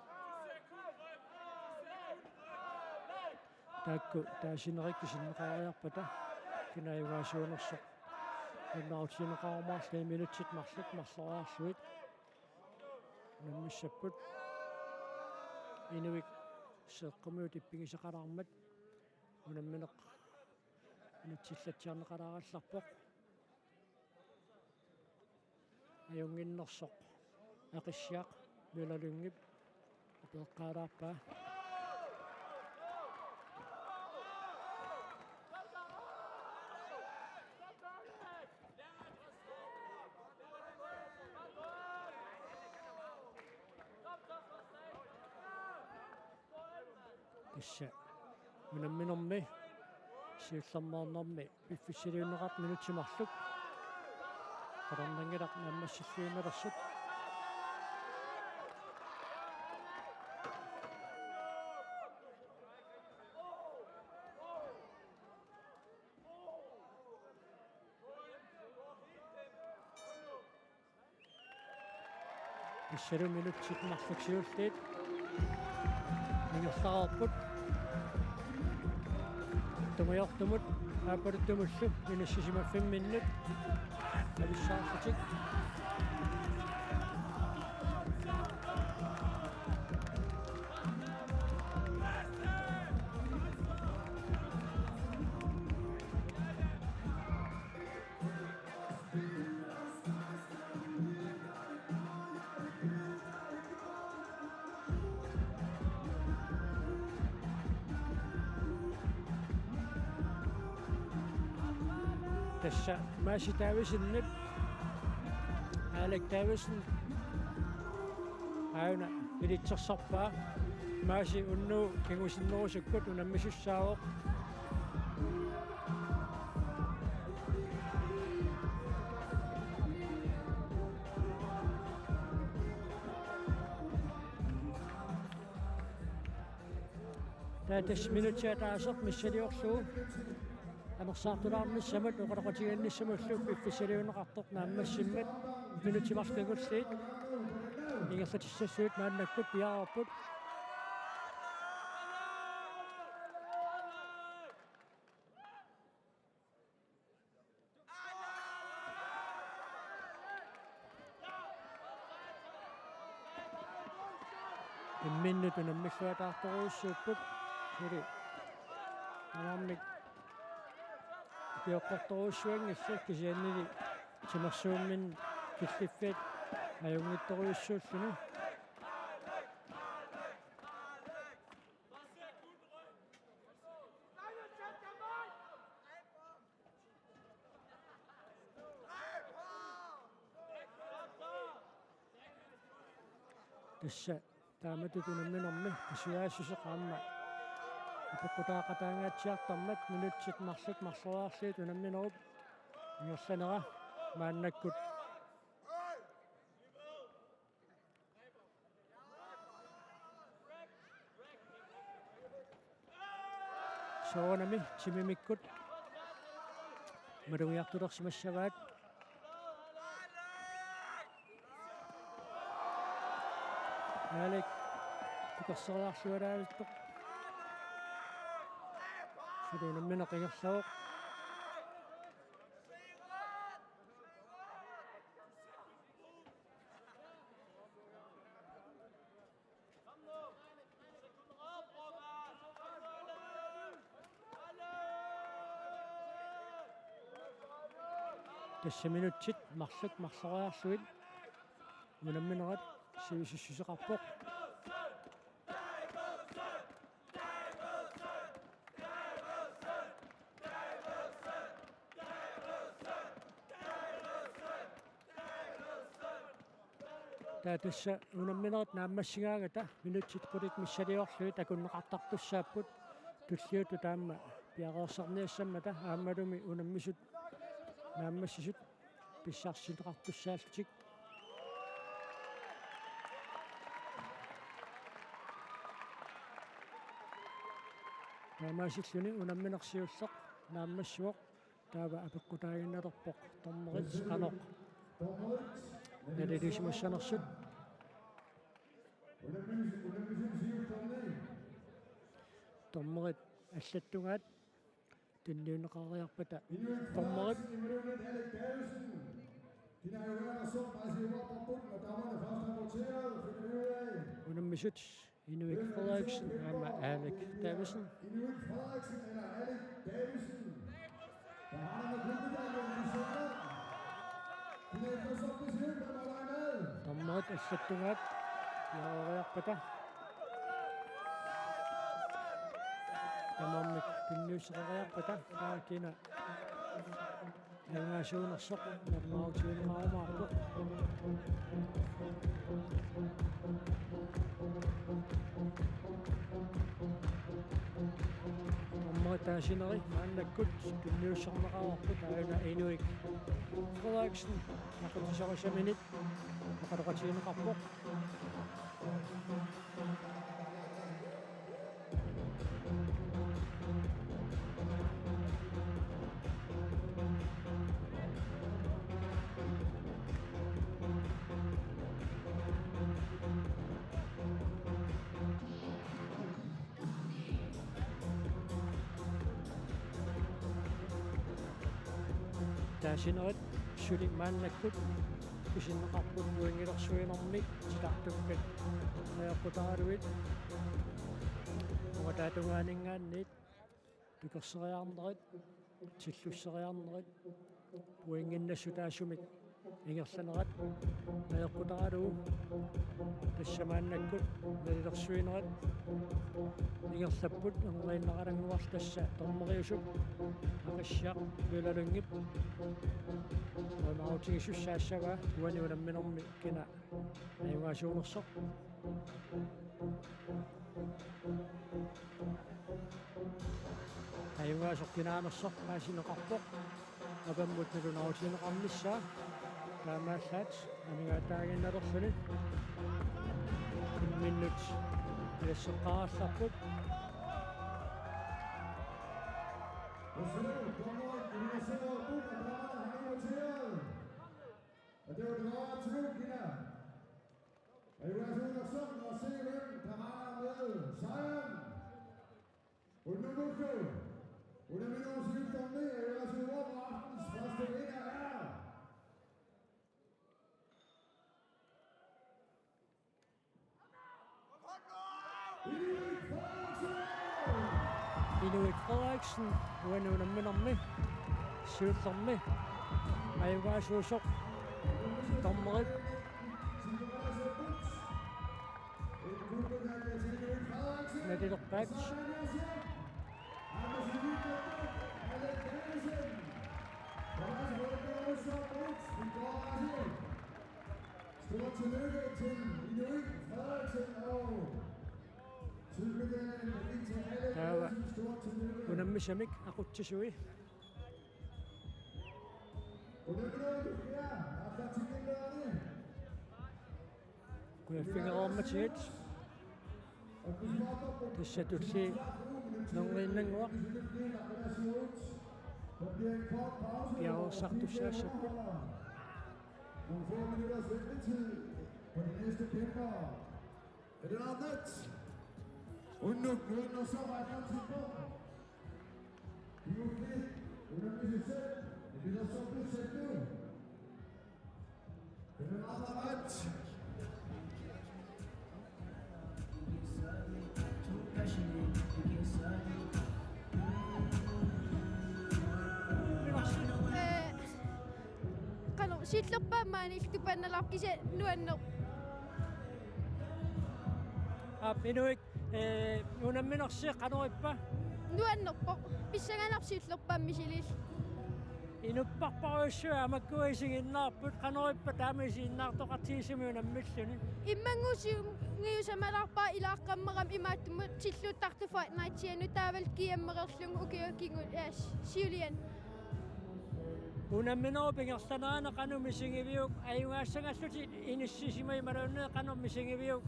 таакку таасинериккисиннеқариарпата кинаюгаасуунерсоқ аннаутинеқармаарлаа минутсит марлут марлораарлуит наммиссаппут инуик сеққумиут иппигисақалаармат унамминеқ нутсиллатсиарнеқалааралларпоқ ajunginnersoq aqissiaq milalungip apeqqaalaarpaa issa unamminermi siullermaarnermi piffissiliunneqart minutsimarluk qaranngilaq nammassilluunerersut isseru minutsit marluksiulliit mingerlaraarput tumayortumut aapaluttumullu minassisima 5 minut Abissaarlutik tässä Mäsi Täysinnip Alec Davison aina ilitsersorpaa Mäsi unnu kingusinnerusukkut unammisussaavoq Tätäs minuuttia taasok missaliorluu анерсаартулаарнissamат уqalaqatigannissamуллуп пиффисалиунеқартоқ нааммассиммат минутимаркагуллиит ингерлатиссассуут мааннаккут пиарарпут имминнуту наммиллуатаарторуйссууппут сули анаармик Пиоққорторуссуангиллак кисианнили тимерсууммин киллиффит аюнгитторуйуссууллуну тасса тааматутунамминерми кисуаассусеқаама ипоққутаақатаангаатсиартармат минутсит марлут марлораарлиит унамминеруп ингерланера мааннаккут соонами тимимиккут малугиартулерсимассаваат Алек тукерсериарлуалаалуттоқ сулунамминеқингерлавоқ тассаминутсит марлут марлораарлуит унамминерат сивисуссусеқарпоқ таатасса унамминерат нааммассигаагата минутсит qulит миссалиорлуит акуннеқартартуссааппут туллиуту таама пиареерсарниассаммата аамалуми унаммисут нааммассисут писсарсинеқартуссаалтик таамаасиллуни унамминерсиуллеқ нааммассуоқ таава апеққутаагинналерпоқ торнерит қаноқ налилисимассанерсут торнерит аллаттунгаат тунниунеқариарпата торнерит unammisut Inuit Frederiksen og Alec Davidsen. Inuit Frederiksen eller Alec Davidsen. Der har der med det er for så besøg, der var der med. Tommat assattungat yaariarpata. Tamamnik pinnuuseriarpata taakina. Nangaasuunersoq narmautiineraamaarpu. Tasineri maannakkut pinnuusserneraavarpu taana Inuit Frederiksen naqutisarusaminit naqaloqatiineqarpoq. Taasinerit sulimaannakkut kusinneqarput uingilersuinermik titartukkat ajaqqutaaluit taatungaaningaanniit tukerseriarnerit tillusseriarnerit uinginnassu taasumik ingerlanerat ajaqqutaalu tassamaannakkut nalilersuinerat ingerlapput erriinneqalanguar tassa tormeriusuk aqissaaq lulalungip mautigissussaassava tuani unamminermi kina ayungaasuunersoq ayungaasoq kinaanersoq maasineqarpoq apammut nalunautiineqarnissaa taamaallaat anigaataaginnalerluni minnut ilsseqqaarlarput Og det var det over til Kina. Og I vil altså ud og sådan og se, hvem der har med sejren. Og nu Luko. Og det er min års lyft om det. Og I vil altså ud over aftens første vinder er. Inuit Frederiksen uanunamminermi siullermi ayugaasuusoq tormerit nalilerpaat Stort tillykke til Inuit Frederiksen og tillykke til alle. Stort tillykke. unammisamik aquttisui kuaffingeroormatiit tassatulli nerriinnanguaq piarussartussaassappu Nogle få minutters ventetid på de næste kæmper. Er det noget net? Uden og så var jeg til på. De er jo flit. Uden med sig selv. Det bliver så blevet sæt nu. Det er noget ret. Sitlerpammaani iltupannalaqkisa nuanneq Inuit unamminersi qanorippa nuannerpoq pissanganarsiullerpammisilil inupparparuissua amakkuisiginnaarput qanorippa taamisiinnaartoqartiisimi unammilluni immangusiungiusamalarpaa ilaaqqammeram imaattumut silluuttartufa naitianu taaval kiammererlungu ukiukingu siulian unamminerupingerlanaana qanumisingiviuk ayungaassagassути inissisimaimaluunne qanumisingiviuk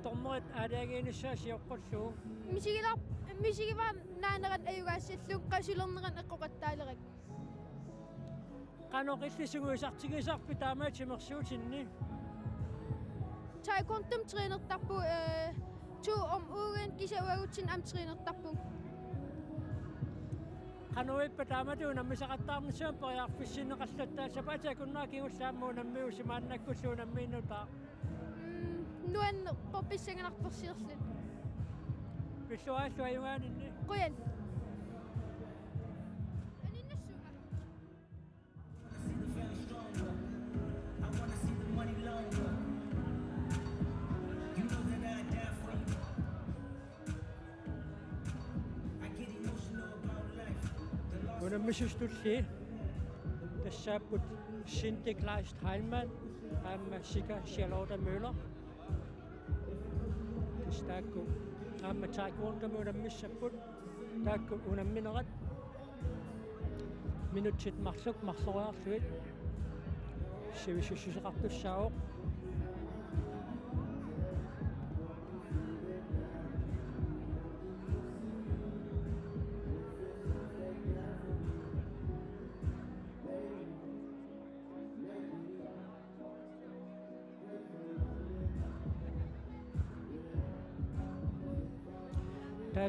tormerit aaliagiinissaasiorqullugu misigilar мисигиваа наанерат аюгаассаллуун qasulerneran eqqoqattaalerak qanoqillisuguisartigisarpi taamaatimersuutinni taekwondo trænertarpu tu om ugen kisauagutsin am trænertarpu qanuippa taamatu nammisaqattaarnissuun poriarfissinneqallattaasapa atakunnaa kigullaammu nammiusimaannakkullu nammiinnutaa nuan poppissanganarpersiirlut pilluaallu ajungaaninni quyan unammisustulli tassaaput Sinterklaas Heilmann amma Sika Charlotte Møller tastaakku amma taekwondo unammissapput taakku unamminerat minutsit marluk marloriarluit sivisussuseqartussaaoq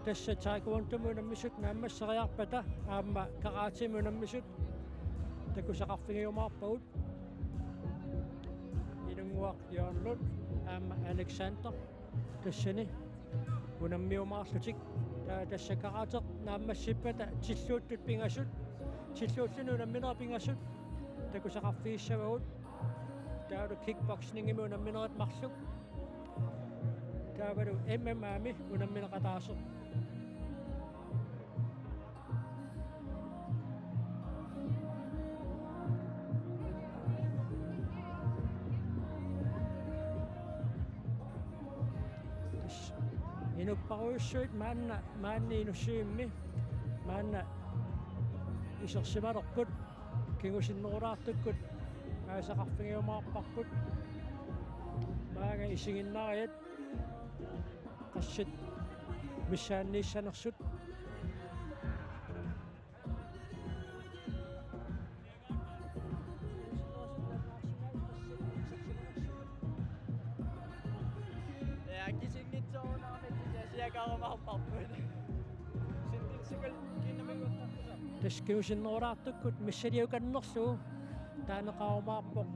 tässä taekwondo munammisut naammassariarpata aamma karate munammisut takusaqarfigiumaarpagut ilunguaq yoorlut aamma Alexander tassani unammiumaarlutik tässä karate naammassippata tilluuttut pingasut tilluullunu unamminera pingasut takusaqarfiissavagut taadu kickboxingimu unamminerat marluk taavaru MMA-mi unammineqataaso inupparuussuit maanni inussiimmi maanna isersimalerput kigusinnerulaartukkut aasaqarfigiumaarparput maaga isiginnariat qassit missaanniissanersut taskiusinnerulaartukkut missaliukannerluu taaneqarumaarpoq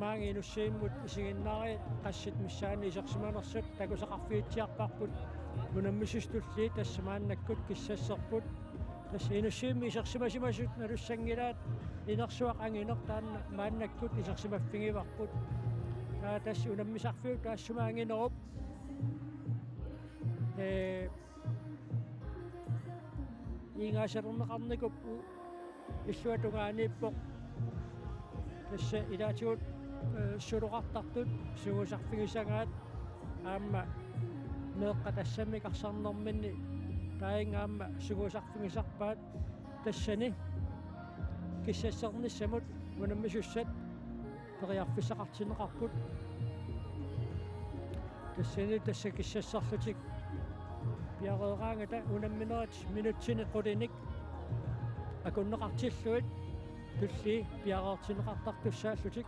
maangi inussiimmut isiginnari qassit missaani isersimanersut takusaqarfiitsiarparput unammisustulli tassa maannakkut kissasserput tassa inussiimmi isersimasimasut nalussangilaat inersuaq anginer taanna maannakkut isersimaffigivarput tässä unammisarfiu taassumaanginerup ingaasernerqarnikup illuatungaaniippoq tässä ilaatigut suluqartartut sugusarfigisangaat aamma meeqqa tassamiqarsarnerminni taingaamma sugusarfigisarpaat tassani kissassernissamut unammissussat periarfissaqartineqarput tassani tassa kissasserlutik piareeraangata unamminerat minutsini qulinik akunneqartilluit tulli piareertineqartartussaallutik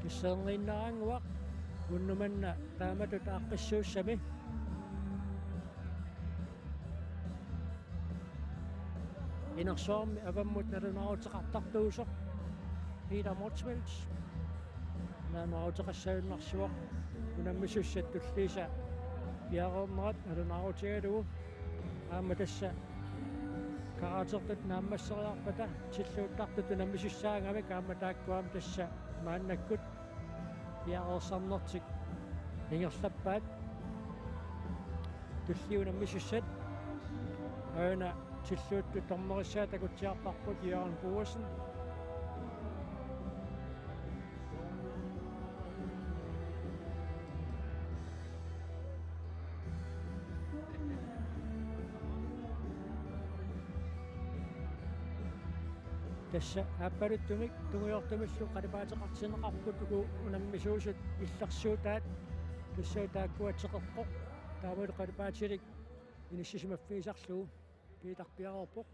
kisserniinnaranguaq unnumanna taamatut aaqqissuussami inersuarmi avammut nalunaruteqartartuusoq Peter Motsmels naanaruteqassaunnarsuaq unammissussat tulliisa piareernerat nalunarutigalugu aamma tassa karatertut naammasseriarpata tilluuttartut unammissussaangamik aamma taakkuam tassa maannakkut piareersarnertik ingerlappaat tulliunammissussat aana tilluuttu tormerissaa takutiarparput Jørgen Boersen tässä apparittumik tungiortumissu qalipaatеqartineqarput uku unammisuusut illarsuutaat tassauutaakkuatseqerpoq taamul qalipaatilik inissisumaffiisarluu kiitarpiarorpoq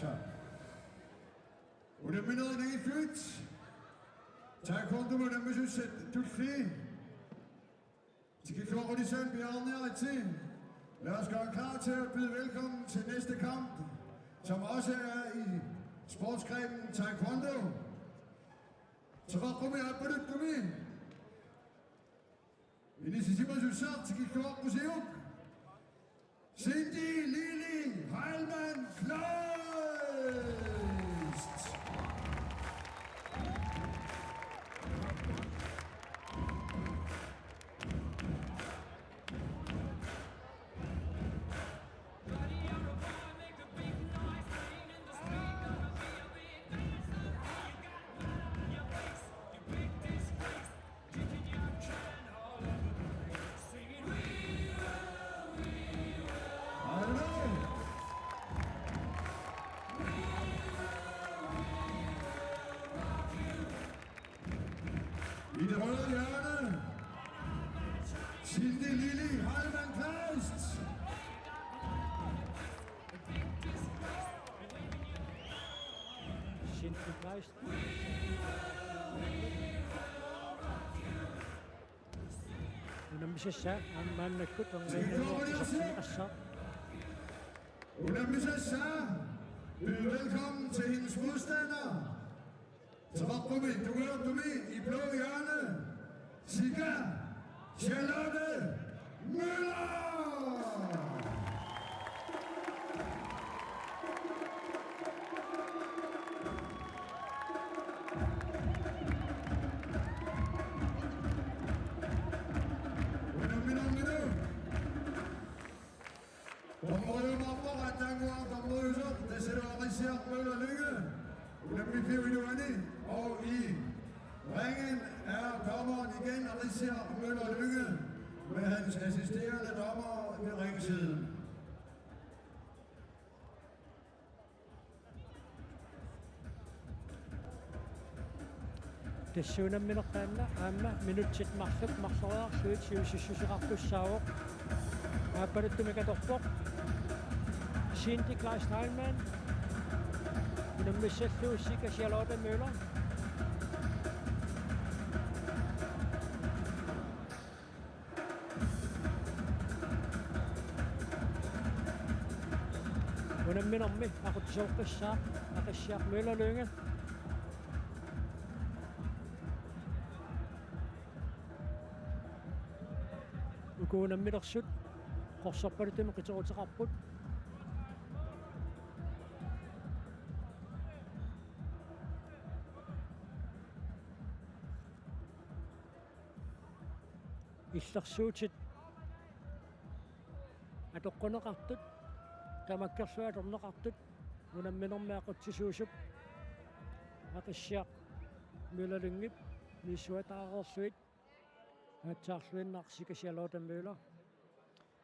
Tak. Unammineret i fyrt. Taekwondo unammissussat tulli. Tikifjordisal Bjarne Ritzi. Lad os gøre klar til at byde velkommen til næste kamp, som også er i sportsgrenen Taekwondo. Så var kommer jeg på det, Gumi. Initiativet Tikifjord Museum. Cindy Lili Heilmann Kleist. I det røde hjørne, Cindy Lili Heilmann Kleist. Cindy Kleist unammissussa ammaannakkut ongeernersorsineqassaq Unammissussa byd velkommen til hendes modstander. Trappumi, Tungiortumi i blå hjørne, Sigga Charlotte Møller! Dommerøde Marmor, Retangård, Dommerøser, det sætter Arisia Møller Lykke. Og i ringen er dommeren igen Arisia Møller Lykke med hans assisterende dommer ved ringsiden. тассуунамминеққаанна аама минутсит марлук марлориарсуит сиусиссусеқартуссаавоқ ааппалуттумикаторпоқ Cindy Kleist Heilmann унаммиссаллуу Sigga Charlotte Møller унамминерми ақутсооққиссаа ақиссиар Møller Lynge укуунаммилерсут qorsorpalutumi qiterutеқарпут иллерсуутит атоққунеқартут тамаккерсуаторнеқартут унамминермаақутсисуусуп ақиссиақ Møller Lynge миссуатаарерсуит атсаарлуиннаар Sigga Charlotte Møller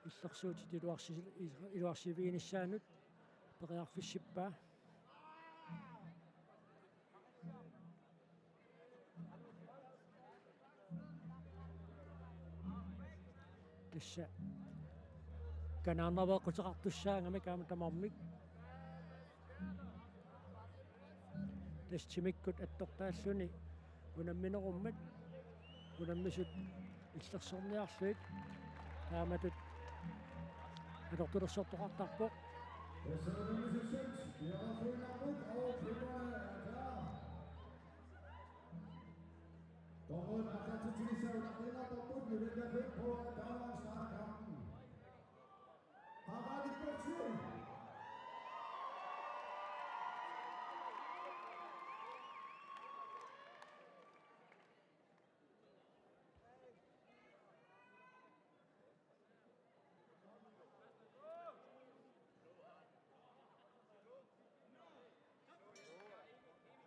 иллерсуутит илуарсивиинissaanut периарфиссиппаа тасса канаарнавеэққутеқартуссаангами каама тамармик тастимиккут аттортааллуни унамминеруммат унаммисут иллерсорниарлуит тааматут атортулерсортоқартарпоқ Dommeren er klar til tilsavn, og det er dommeren, vi vil være på, at der er snart kampen. Harald Bøtsen.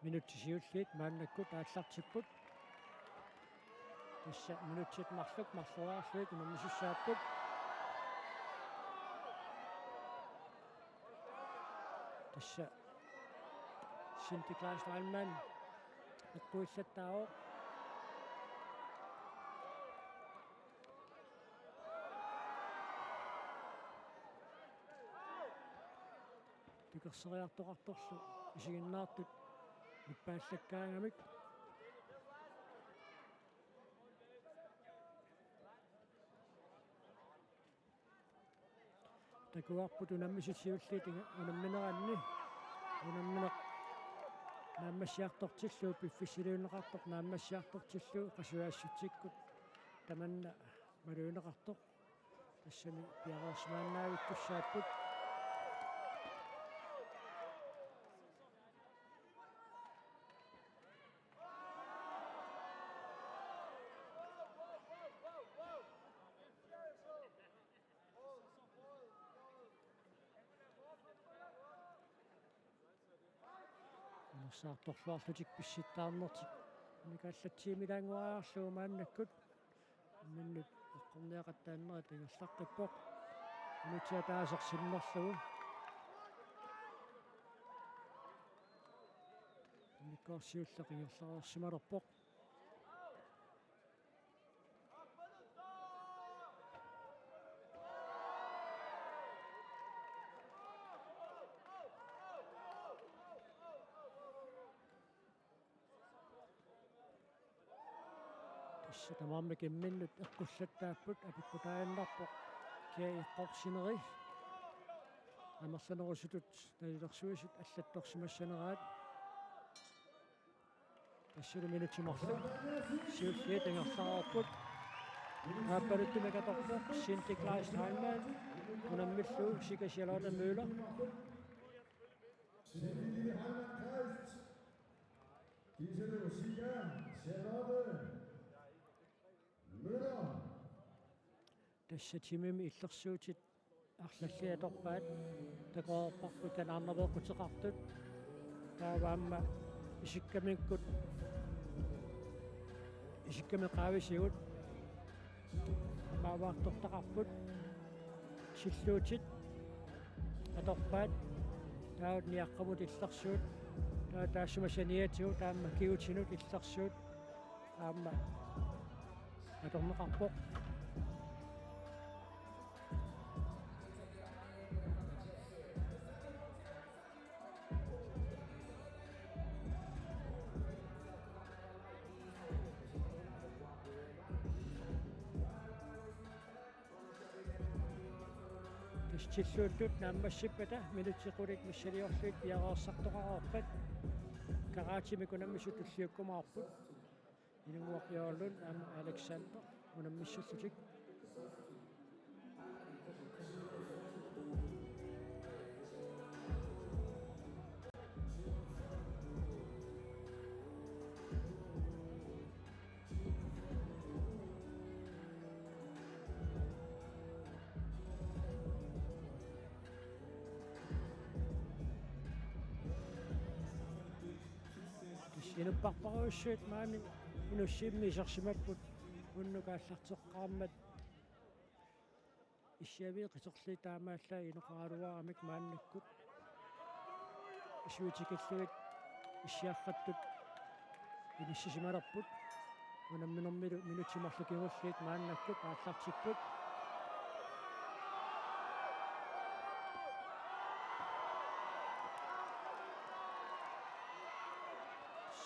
minut til siutslit maannakku taallaartipput tassa minutsit marluk marluarsluit unammisussaapпут tassa Sinti Klaas-Stralman ekkuissattaao тикерсериарторторлу исигиннаартут ниппаассаккаагамик такуарпут унаммисутсиуллиитинга унамминеранни унамминеқ нааммассиартортиллуу пиффисилуунеқартоқ нааммассиартортиллуу қасуаассутсиккут таманна малуунеқартоқ тассами пиареерсимааннаавиккуссааппут саарторлуарлутик писситтаарнертик никаллатсиимилаангуаарлуу мааннаккут миннут эққорниақаттааннера тигерлаққиппоқ нутиатаасерсиннерлугу никорсиуллеқингерлареерсималерпоқ тамаамми кимминнут эққуллаттааппут апиккутааннарпоқ киа иққорсинери амерланерусутут талилерсуисут аллатторсимассанераат тассулу минутимарлу сиуллиит ингерлаарпут ааппалуттумакаторпоқ Sinti Klaas-Stralman унаммиллуу Sika Charlotte Møller Gisela Sika Charlotte Møller тассатимими иллерсуутит арлаллиаторпаат такоорпарпут канаарнавеэккутеқартут тааваамма исиккамиккут исиккамеқаависигут мааваартортақарпут силлуутит аторпаат таут ниаққамут иллерсуут таассумасаниатигу таамма киутинут иллерсуут аама аторнеқарпоқ тиллуuttut нааммассиппата минутсиқулик миссалиорлуит пиареерсартоқараарпат караатимикунаммисут уллиуккумаарпут инунгуақиорлун аама Александр унаммиссуллутик инуппарпаруссуут маами инуссиимми исерсимаппут уннукааллартеққараммат иссиавии қисерли таамааллаа инеқаралуарамик мааннаккут исуутикиллуит иссиарраттут иниссисималерпут унамминермилу минутсимарлукигуллиит мааннаккут ааллартиппут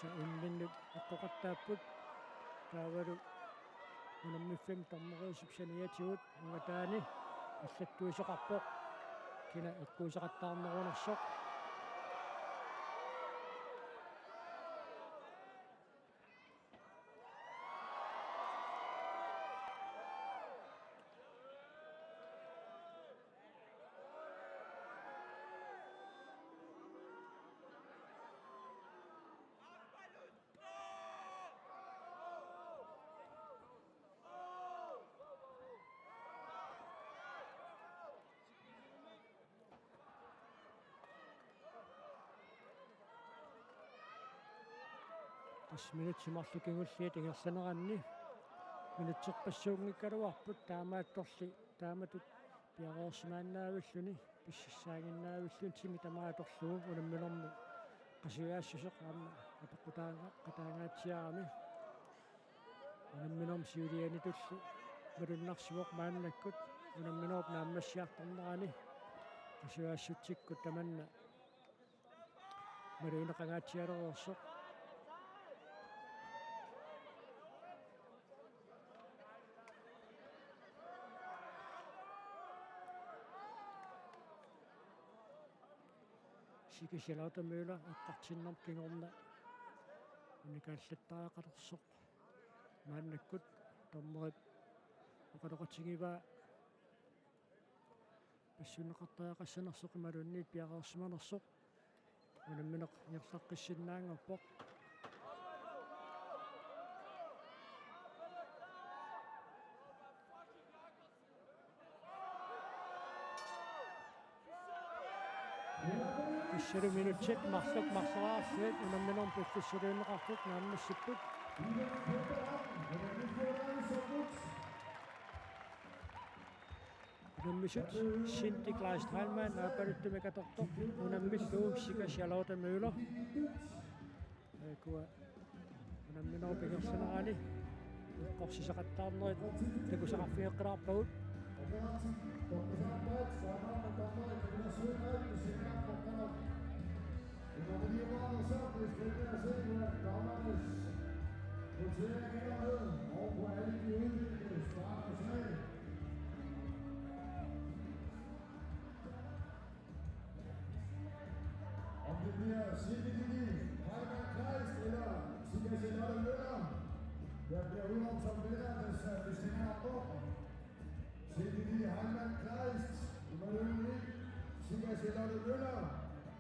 унниннут эққоқаттааппут таавалу унаммиффим торнериусипсаниатигут унгатаани аллаттуисоқарпоқ кина эққуисақаттаарнерунерсоқ minut simarlukingulliat ingersaneranni minutserpassuungikkaluarput taamaattorli taamatut piaroorsimaannaavilluni pississaaginnaavillun timi tamaatorlugu unamminormi qasuyaassuseq aamma apaqutaangaatsiarami unamminorm siulianitullu malunnarsivoq maannakkut unamminorp naammassiartornerani qasuyaassutsikkut tamanna maluunaqangaatsialororsoq sikisialautamøller eqqartinnerm kingorna unikaallattaaqalersoq maannakkut tormerip oqaloqatigivaa passuneqartaaqassanersoq imalunniit piaqaorsimanersoq unammineq ngerlaqqissinnaangappoq Kisselu minutsit marluk marsaraarluit unamminorm puffissuluunneqartut naammassipput unammisut Cindy Klaas Stralman aapaluttumikatortoq unammilluu sikasialautamøller kua unamminorp ingersanerani qorsisaqattaarnerit takusaqarfiiqqalaarpagut Om det bliver Cindy Heimann Kleist eller Charlotte Møller, der bliver udråbt som vinder, hvis det er på. Cindy Heimann Kleist, nummer 9, Charlotte Møller,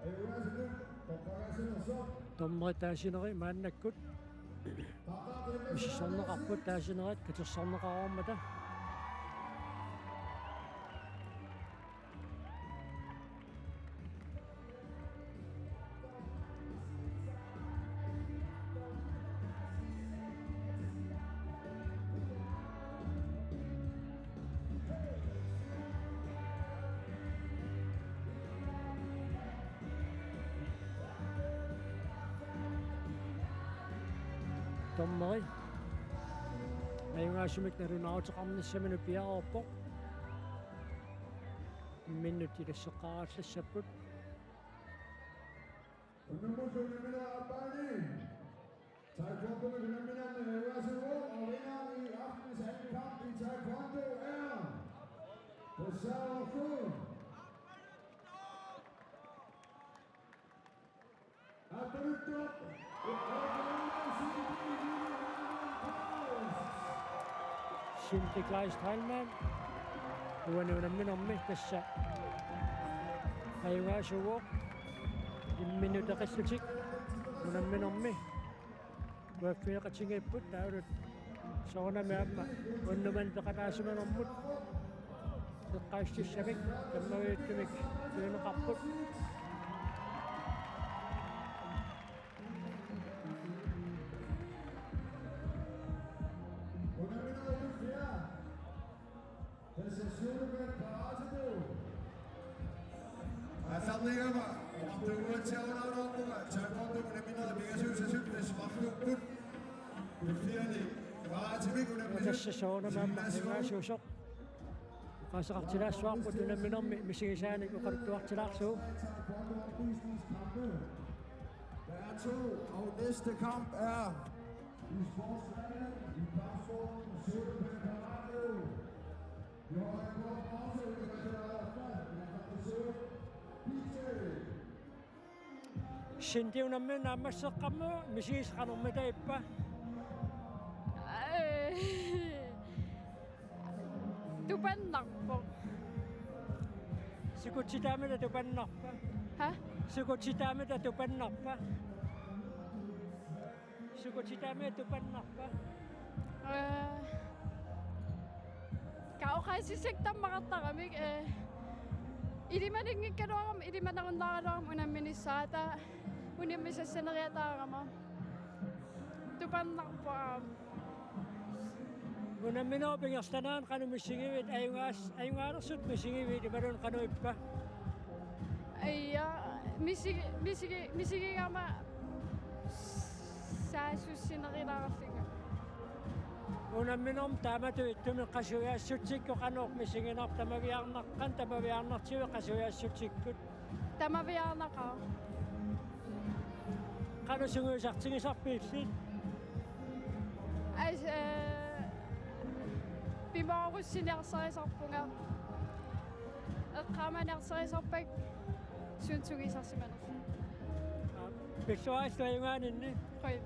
er jo også nu, der pakker sig og så. Tommeritaasinerit maannakkut mississorneqarput taasinerit katersorneqaruarmata tommeri ayungaasumik narunaarteqarnissamanu piaroorpoq minnutti lasseqqaarallassapput Unamminder Albani. Taekwondo med vinderne Øresund, og vinderen i aftens anden kamp i Taekwondo er Bosao Fu. Cindy Klaas Stralman unamminormi tassa ayungaasuguuq imminuteqillutik unamminormi uaffineqatingiipput taalut soornami aamma unnuman peqalaasumanermut eqqaassissavik tammariuttumik tuineqarput Samlinger om det uantaget over Taekwondo med mindre Pegasus Mahmoud befriende Ratimik tässä soornami ayungaasuusoq qaasaqartilaassuarput unamminormi misigisaanik uqaluttuartilaarlugu Der er to, og næste kamp er i sportsverdenen i Pasform, Sødepen Karate. Vi har en god pause, vi kan besøge Cindy unammi naammasseqqammu misigisaqanermataippa Tupannarpoq. sikutitaamita tupannarpa Ha? sikutitaamita tupannarpa sikutitaamita tupannarpa Kauqaisissektammaqartaramik ilimaningikkaluaram ilimanarunnaaraluaram unamminissaata unimmisassaneriataarama tupannak po Unang minoping astanan kanu misingivit ayong arasut misingivit ibaron kanu ipa. ay misigi kama sa susinakilakasinga. Unang minom tama tu itu min kasuya sutsik ko kanok misinginap tamabiarnak kan tamabiarnak siya kasuya sutsik ko. Tamabiarnak ka. Kanu sungusak singisak pisit. Ay Pimako sinersay sa punga. Kama nersay sa pag sunsugi sa simano. Bisuas tayo nga nini. Koy.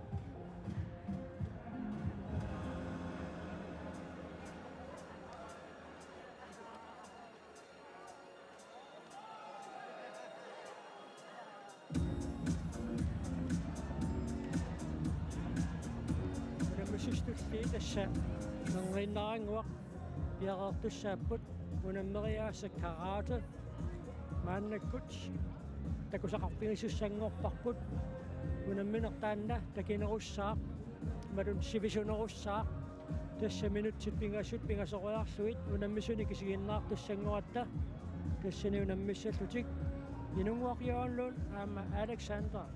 Sistustida siya ng rinangwak biarartu saput unammeria sa karate mannakuts takusaqarpingissussangorparput unamminertaanna takinerussaaq madun sivisunерussaaq tassa minutsit pingasut pingasoruarsuit unammisuni kisiginnaartussangoratta tassani unammissallutik inunguaqiaanlun aama Alexander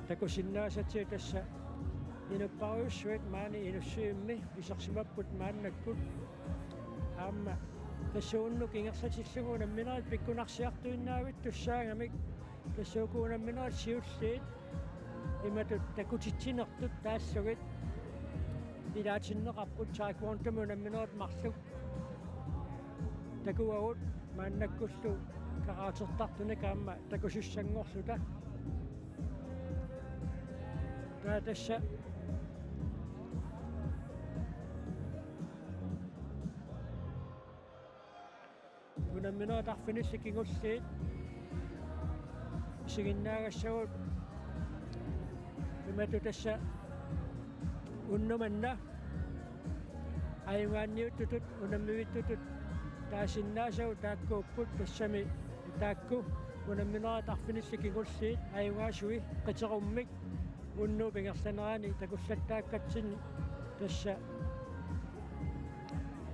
takusinnaasatsi tassa inupparuissuit maani inussuimmi isarsimapput maannakkut aamma tassuunnuk ingersatillugu unamminerit pikkunarsiartuinnaavit tussaangamik tassuuku unamminerit siulliit imatut takutitsinertut taassugit ilaatinneqarput taekwondo unamminerit marluk takuagut maannakkullu karaatertartunik aamma takusussangorluta tässä kun minä tahfinissakin kussiin siginnaagassavut imatu tässä unnumanna ayungaanniuttutut unammivittutut taasinnaasavut taakkuupput tassami taakku kun minä tahfinissakin kussiin ayungaasui qiterummik unnu pingersaneraani takussattaakkatsinni tassa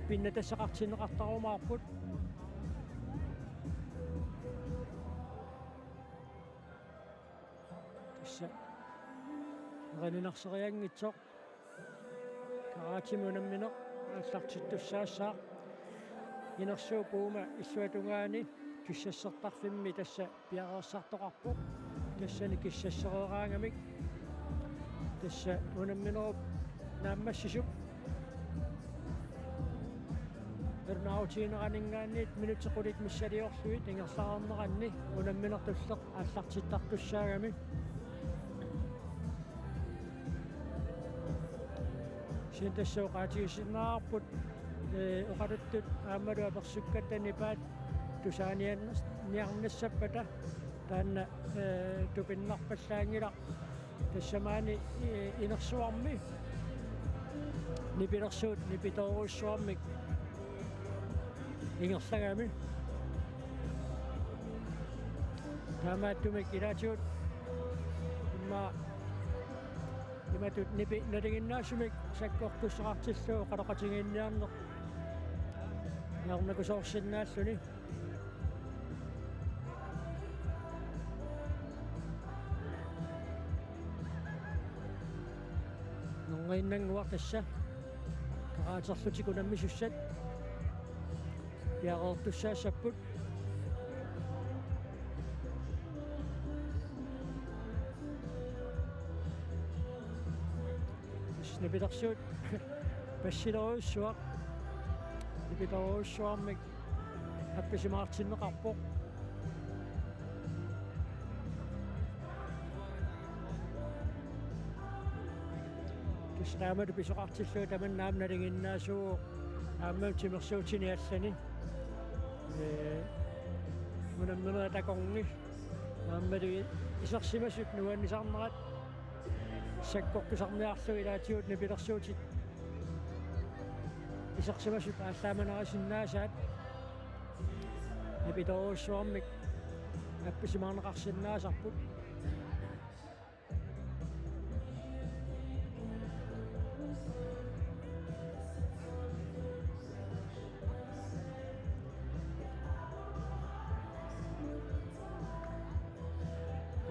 pinna tassaqartineqartarumaarput tassa qaninarseriangitsoq karaatimunammineq аллартиттуссаассаа инерсуупуума иллуатунгаани киссассертарфимми тасса пиареерсартоқарпоқ тассани киссассерераангамик tässä unamminop naammassisup ernautiineqaningaanniit minutsequlit missaliorsuit ingersaarneranni unamminertulleq аллартиттартуссаагами sin tassauqaatigisinnaarput oqaluttut aammalu apersukkatanipaat tusaaniannas niarnassappata taanna tupinnarpallaangilaq tassamaani inersuarmi nipilersuut nipitoruussuarmik ingerlagami taamaattumik ilaatigut imatut nipi nalinginnaasumik sakkortussaqartilluu qaloqatingiinniarneq narnakusoorsinnaalluni nongainanguaq tassa qaraaterlutik unammissussat piaqeertussaasapput nipilersuut passileruussuaq nipitoruussuarmik appisimaartinneqarpoq taamatu pisoqartilluu tamannaam nalinginnaasuu aammaam timersuutini allani unamminera takorni Naammalu isarsimasut nuannisarnerat sakkortusarniarlu ilaatiut nipilersuutit isarsimasut ааllaamanarisиннаасаат нипиторуссуармик апписимаарнеқарсиннаасарпут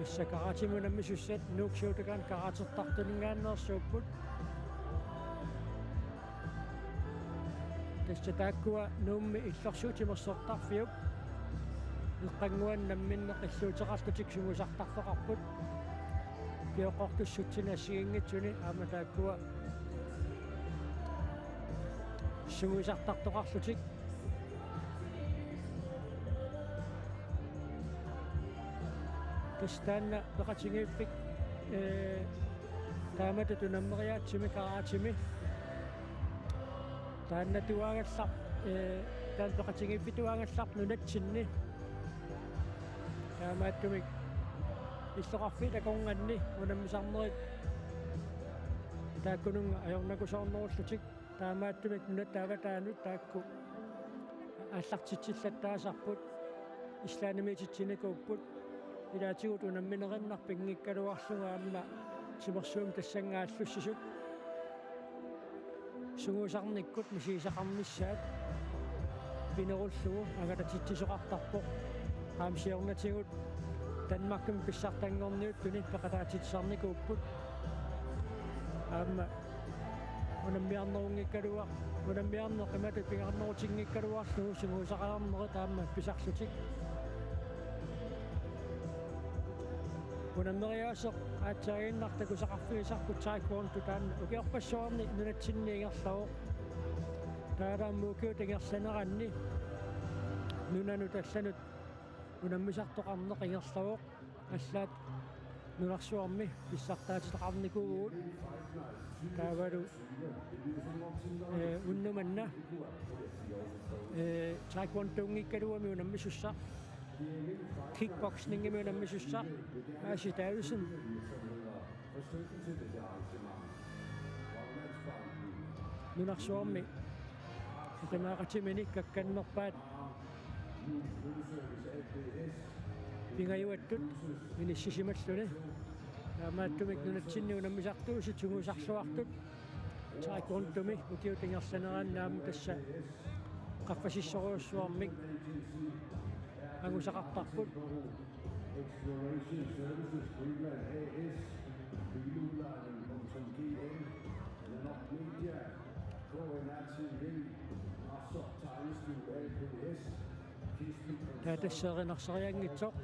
иссакаратимунаммисуссат нууксуутакаан каратертартунингааннерсууппут тестатааккуа нуумми иллерсуутимерсортарфиуп иққангуан намминнеқиллуутеқартутик сугусартарфеқарпут пиоқортуссутсинассигингитсуни ааматааккуа сугусартартоқарлутик тастанна пеқатингииффик таамата тунаммериаатсими караатими таанна туаагаллар таан пеқатингииффи туаагаллар нунатсинни таамааттумик иллоқарфи таконганни унаммисарнерит тааккунунга ajornakusarnerullutik таамааттумик нунат тааватаанут таакку аллартитсиллаттаасарпут ислаанимититсиникууппут илаатигут унамминериннарпингиккалуарлунга аама симерсуум тассангааллуссисут сугусарниккут мисисақарниссаат пинеруллугу агататитсисоқартарпоқ аамсиорнатигут Danmarkum писсартангорниут туни пеқатаатитсарникууппут аама унаммиарнерунгиккалуа унаммиарнеқ имату пингаарнерутингиккалуарлугу сугусақаларнерит аама писарлутик унаммериаасеқ аатсаагииннартакусақарфигисарпут таеквондо таанна укиорпассуарни нунатсинниигерлавоқ таалааммуукиу тагерсанеранни нунану талланут унаммисартоқарнеқ ингерлавоқ аллаат нунарсуарми писсартаатитеқарникуугуут таавалу уннуманна таеквондонгиккалуами унаммисусса kickboxing унаммисусса Ashi Davidsen нунарсуарми итамаақатимини какканнерпаат пингаюаттут миниссисималлуни таамааттумик нунатсинни унаммисартуусит сугусарсуартут таеквондоми укиутингерсанерааннаама тасса qaffasissoruussuarmik angusaqartarput Exploration Services Greenland AS bilulanen.gl Lenok Media Koordinativ Asok Tegnestu APS таатассеэринарсариангитсоқ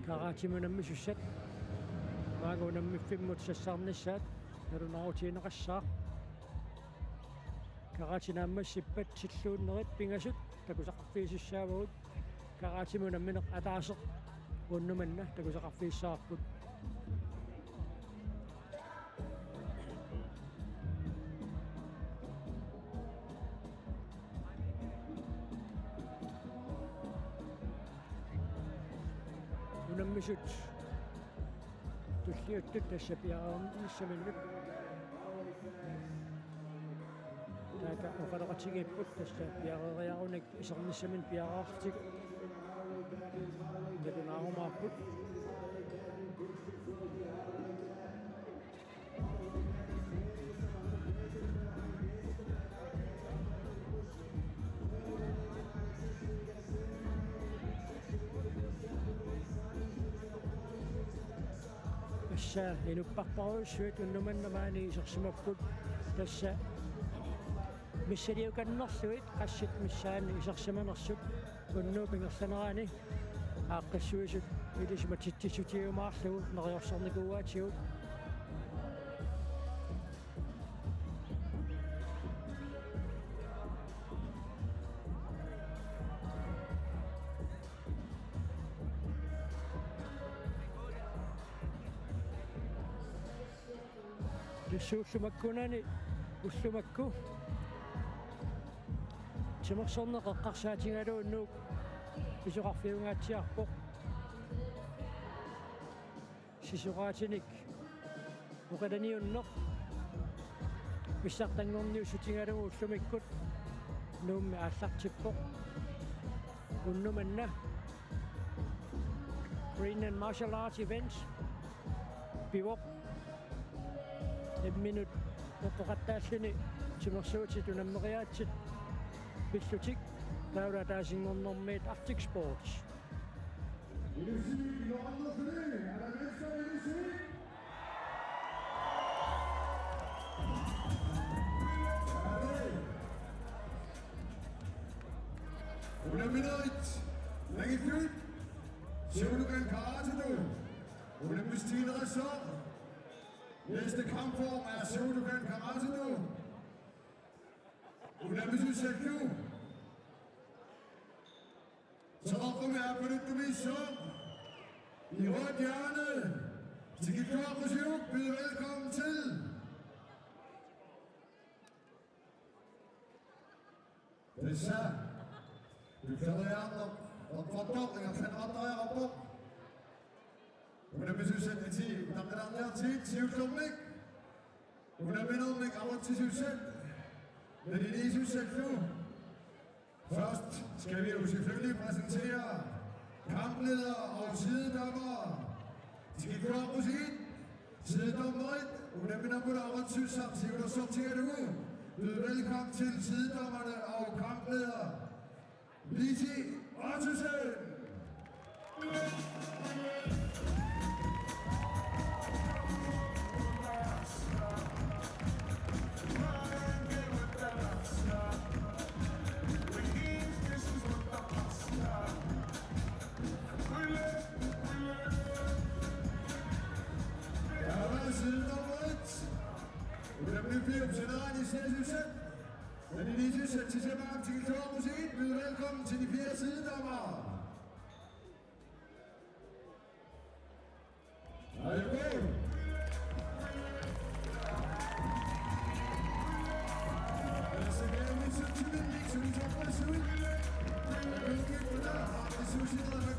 караатимунаммисуссат маагунаммиффиммут сассаарниссаат налунарутиинеқассаа караатинааммассиппат силлууннерит пингасут такусақарфиисуссаавагут караатимунамминеқ атаасеқ уннуманна такусақарфииссаарпут унаммисут туллиуттут тассапиараарнissаминнут таата оқалеқатигиппут тассапиарериарунак исерниссамин пиараартик налунаарумааппут assa inupparparuussuut unnumannamaani isersimapпут тасса миссалиуканнерлуит qassит миссаани исерсиманерсут уннуупингерланераани ааққассуисут илисма титтисутиумаарлугу нериорсорникууаатигут сууллумаккунани уллумакку тимерсорнеқеққарсаатингалууннук исоқарфиунгаатсиарпоқ sisuraatinik uqalaniunneq pissartanngorniussutingaluguullumikkut nuummi aallartippoq unnumanna Green and Martial Arts Events pivoq 1 minut oqqattaallini timersuutit unammeriaatsit pillutik taula taasingornormiit Arctic Sports. Unaminait, Langefjord, Shotokan Karate-do, Unamistine Resort. Næste kampform er Shotokan Karate-do. Unamisusakyu. Så kommer jeg på det mission. I rødt hjørne. Tikikor Kusyuk, byder velkommen til. Det er så. Du klæder jer op fordobling af fandrettere op op. Unamisusakyu til, der er til, Sivslumnik. Unaminomik, over til Sivsel. Men det er Sivsakyu. Først skal vi jo selvfølgelig præsentere kampleder og sidedommer. Tikikor Kusyuk, sidedommer 1. Unaminomik, over til Sivsel. Byd velkommen til sidedommerne og kampleder. Lisi Ottesen. Men i lige sæt til Sebam til Kiltormusik, byder velkommen til de 4 sidedommer. Er I god? Lad os sætte mit sødt til min lig, så vi tager frisk ud. Jeg vil ikke på der, det synes jeg, der er godt.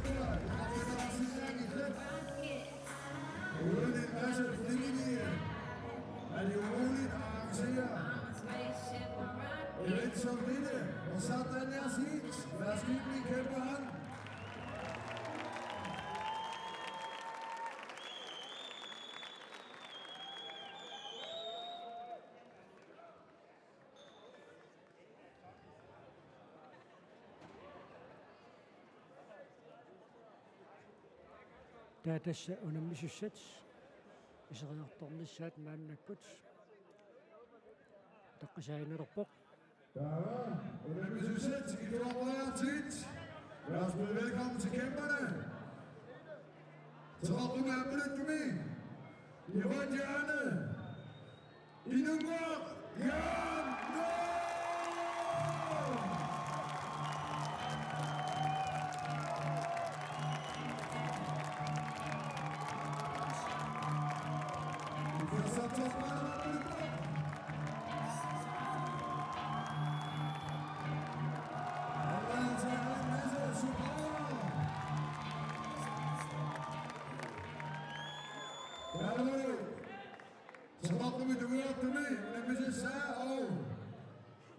Jeg finder også en gang i klip. Uden en masse frivillige er det umuligt at arrangere. Event som dette, og sådan er sit. Værsgo, min kæmpe hånd. Tää tässä on misusset. Iseriartornissaat maannakkut. Taqqasaaginerpoq. Unamisusset til Kiltormusik tit. Lad os byde velkommen til kæmperne. Troppen er Blødgemi. I rødt hjørne. Inungur Jørgen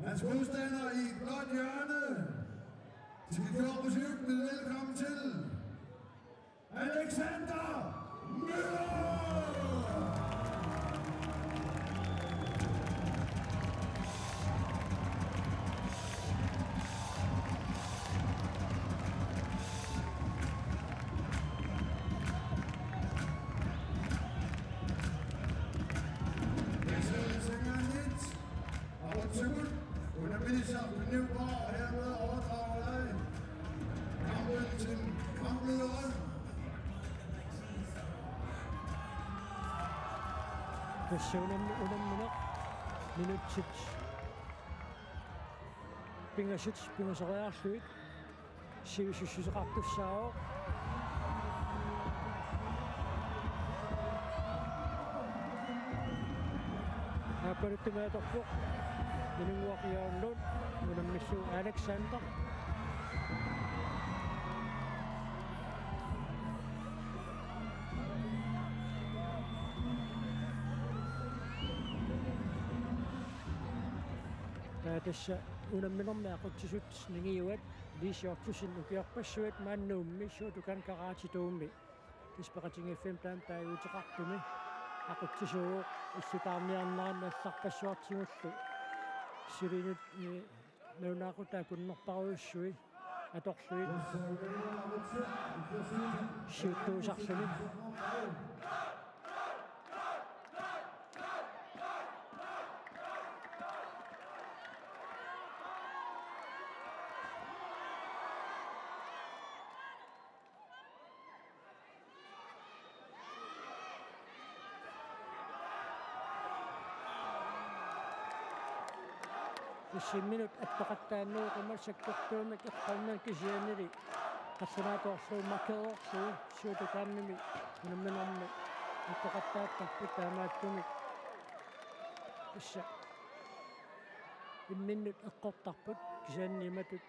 hans modstander i blåt hjørne. Tikikor Kusyuk, byder velkommen til Alexander Møller. Tässä unammineq minutsit pingasit pingasoriarluit sivisussuseqartussaao aapaluttumaatoqpoq minunguaqiaarluut unammissu Alexander tässä unamminormiaquttisut ningiuat liisiortusin ukiarpassuat maannuummi suutukan karaatituummi kispaqatingifim taam taayuutiqartumi aquttisuu issutaarniarnaannassarpassuartigullu silinut naunaaqu kunnorparuussui atorluit siuttuusarluni minut attaqattaannuuqumar sakkortuumik iqqarnan kisianili qassanaatoorluummakkeroorluu suutukaannimi unamminormi attaqattaattarput taamaattumi issa imminnut eqqortarput kisiannimatut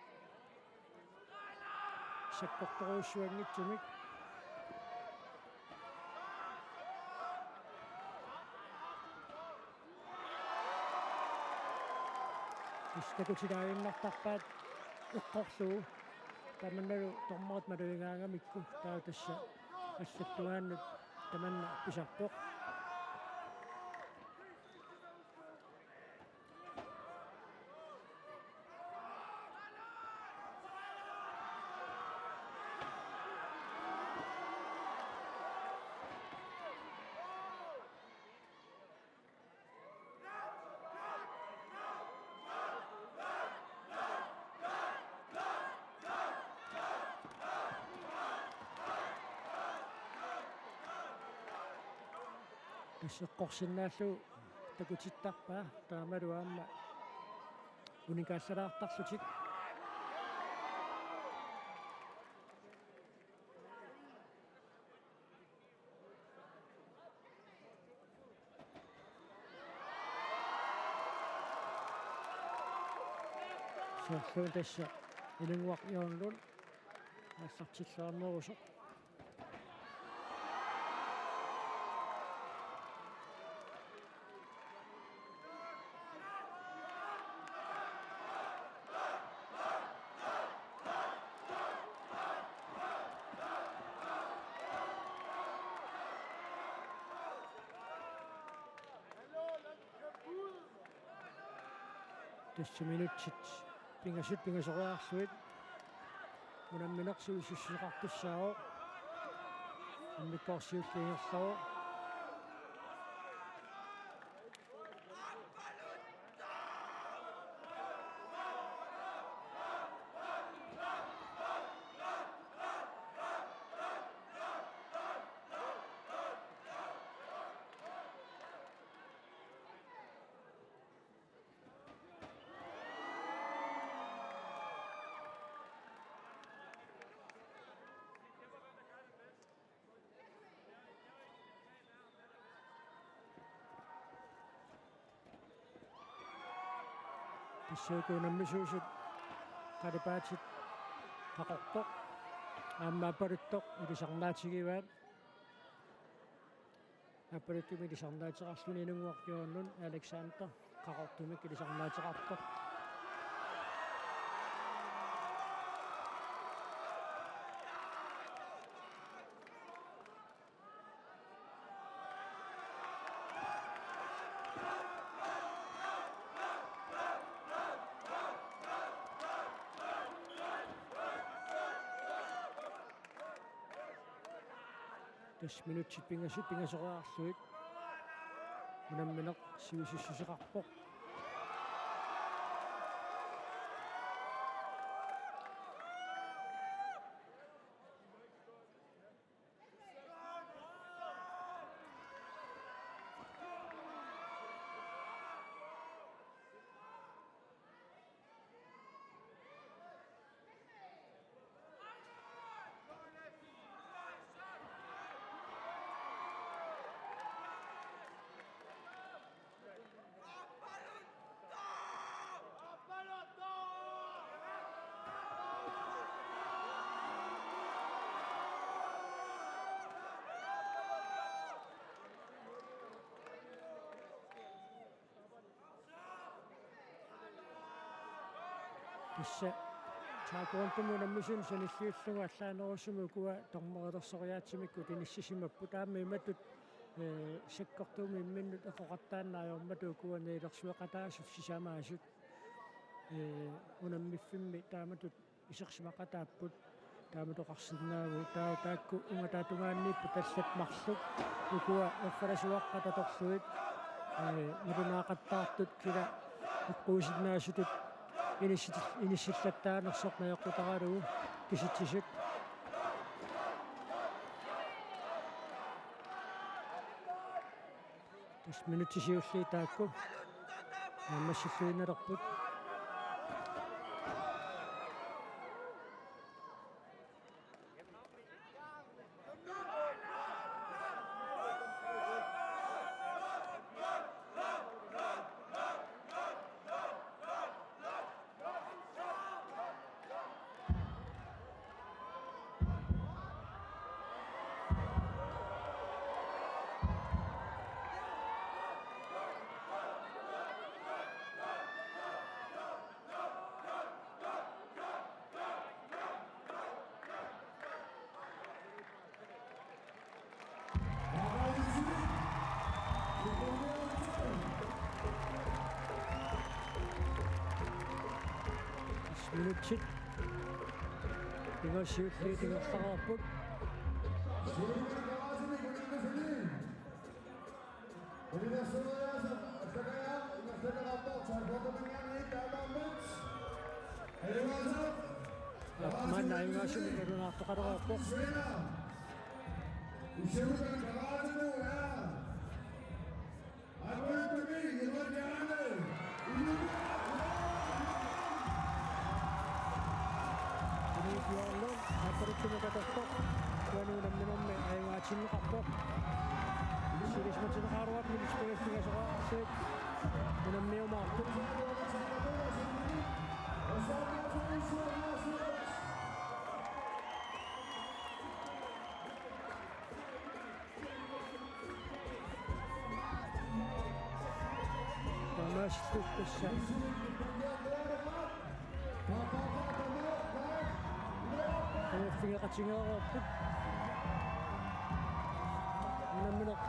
sakkortoruussuangitsumik istakutilaainnartarpaat eqqorluu tamannalu tormaat maluingaangamikku taa tassa assattuaannut tamanna pisarpoq Qorsinnaalluu takutittarpaa taamaluaamma unikaassalaartarlutik sorluun tässä ilunguarniorlun aassartillaamerusoq tässä minutsit pingasoraarluit unamminersuusissiqartussaao ammikkorsiulliingerlao Tassuukuunammissuusut qalipaatsit taqortoq aammaapaluttoq ilisarnaatigivaat appaluttumi ilisarnaatiqarluni inunguarjuannun Alexander qaqortumik ilisarnaatiqartoq tässä minutsit pingasoraarluit unammineq siusissiseqarpoq Tässä taakuantumun ammisun sanilliullugu allaanerusumukua tormerilersoриaatsimikku tinissisimappu taammiimatut sakkortuumi imminnut eqoqartaannaajormatu kuaniilersueqataasut sisamaasut unammiffimmi taamatut isersimaqataapput taamatoqarsinnaagu taakku ungataatungaanniippu tallat marluk ukua erfalasuaqqatatorluit murunaaqattaartut kila iqquusitnaasutut inissillattaanersornajoqqutaralugu kisitsisut tas minutsisiulli taakku nammassilluinalerput minutsit tingassiulli tingerlaraarput man ayungaasumi erunaartoqalereerpoq Yolun, apertumukatatok, kuanunan minumme ayungaatsinneqarpoq sirismatsinneqaaruat ministeriastigasoqaarsit unammiumaartut Tamaassuuttassa fingeqatingeerorput unammineq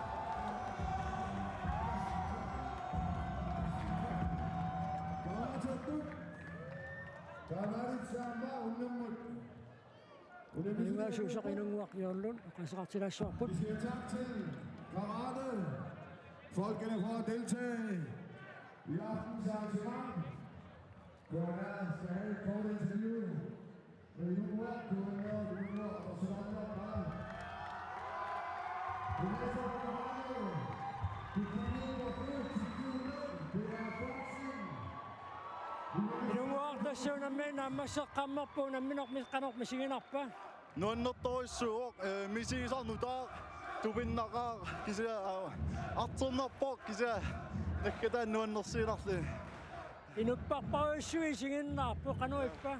ayungaasuusaqinuguaq qasaqartilaassuarput Folkene for at deltage i aftens arrangement. Guvernør skal have et kort interview med guvernør, og så andre bare. Det er så guvernør. Du kan ikke gå frem til julen. Det er boxing. Inuguartassa unammiina ammasseqqammarpu unamminormisqanormisinginarpa nuannertorissuuq misigisarnutaa tupinnaqaa kisia arternerpoq kisia nakkataa nuannersiinarli inupparparuissuisinginnaarpu qanuippa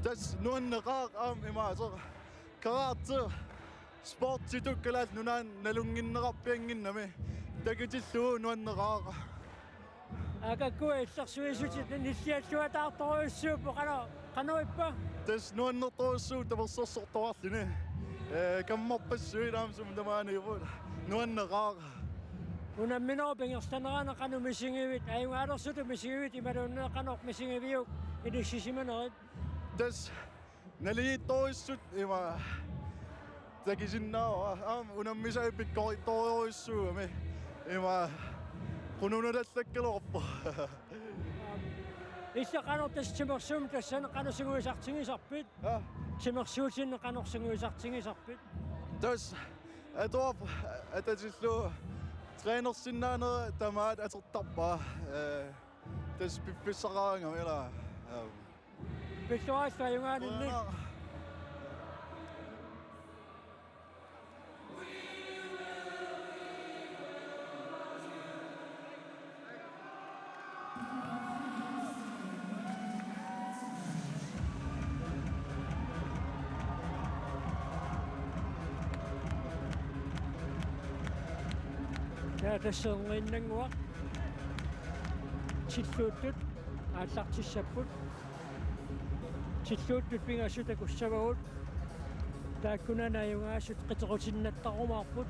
tas nuanneqaaq aam imaaser karaatser sportsitukkalat nunaan nalunginnerarpianginnami takitillugu nuanneqaaq akakkuillersuisutit nissialluataartoruissuupu qanuippa tas nuannertorissuut taversorsortorarlini kammarpassuit aamsum tamaaniivut nuanneqaaq unamminorpingerstaneraana qanumisingivit ayungaalersutu misingivit imaluunneqanor misingiviuk inissisimanerit tas naliittorissut ima takisinnaava aam unammisai pikkorittoriorissuumi ima qununalallakkaleorpa issaqanor tas timersum tassana qanusinguisartingisarpit timersuutinne qanorsinguisartingisarpit tas atorp atatillu trænersinnaanera tamaat atertarpa tas piffissaqaangam ila Pisuaista ayungaaninni tässä on ennenguaq tilluuttut ааллартиссаппут Tilloottut pingasutakussavagut taakkunanajungaasut qitequtinnattarumаарput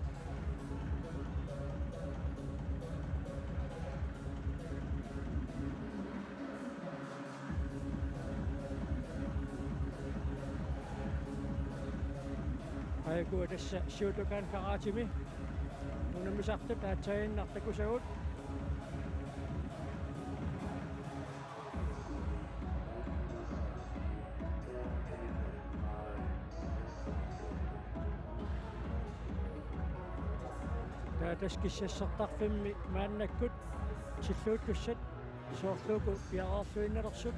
aiku tässä Shotokan karatimi unamisartut taatsayinnartakusagut taataskissassertarfimmi maannakkut tilluuttussat soorluuku piaqarluinnalersup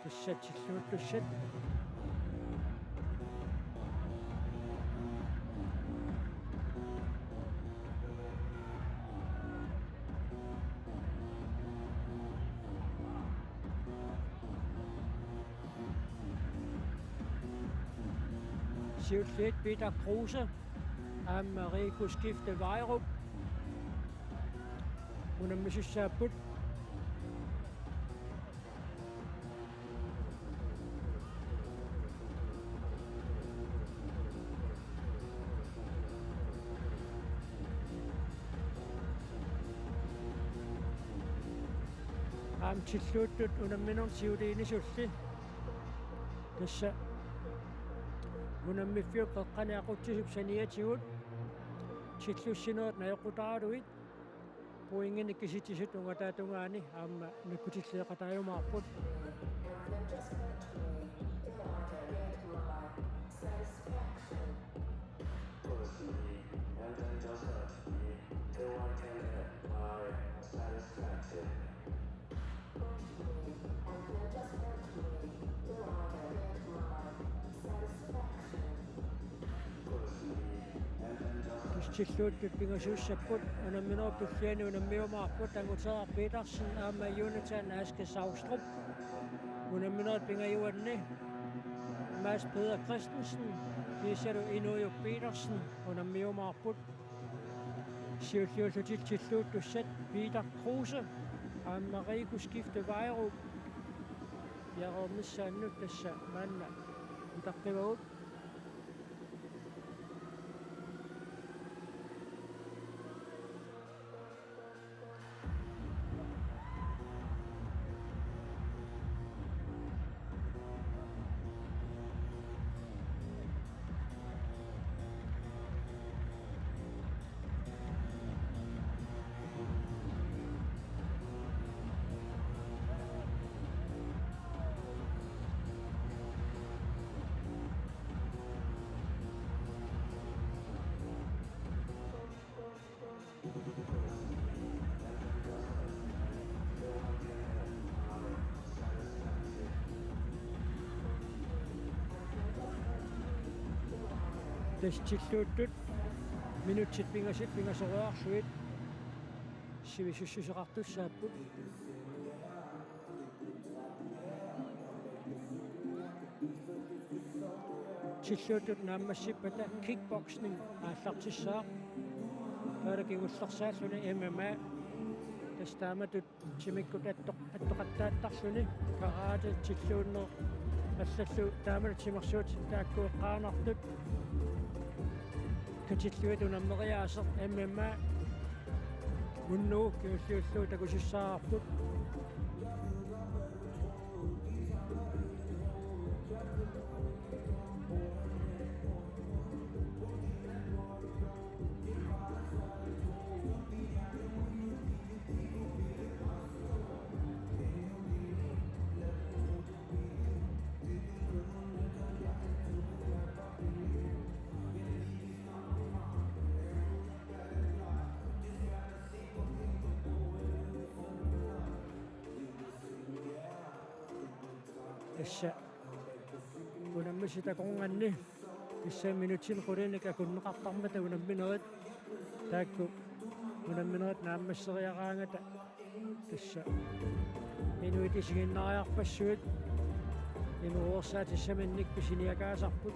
tässä tilluuttussat Sjøtlet Peter Kruse af Marie Skifte Vejrup. Hun er Mississippi. Am tilluttut unamminun siuliinisulli tässä munammifiu qaqqaniaquttisuk saniatigut tillussinuat najoqutaaruit puingini kisitisut ungataatungaani aamma nikkutilleeqataajumaarput tilluuttut pingasuussaput unamminuarpulliani unammiumaarput Angutaaq Petersen aamma Jonathan Aske Saustrup unamminuat pingajuanni Mads Peder Christensen Kisalu Inujuk Petersen unammiumaarput siulliullutit tilluuttussat Peter Kruse aamma Marie Skifte Vejrup jarormissaannut tässä manna utaqivagut tilluuttut minutsit pingasoruarsuit sivisussuseqartussaapput tilluuttut naammassipata kickboxing aallartissaaq taalakingullерсааллуни MMA тастааматут симиккут аттоқаттааттарлуни караате тиллууннер аллаллу таамат симерсуут тааккуэққарнартут катиллуит унаммериаасер MMA уннуу киуллууллуу такусиссаарпут tässä unammisitaqornganni Tässä minuutin kuitenkin kun katsomme unen minuut. Taikku unen minuut nämmessä ja kaangata. Tässä minuutiskin ajapassuut. Inu osaa tässä mennik pisiniäkään sapput.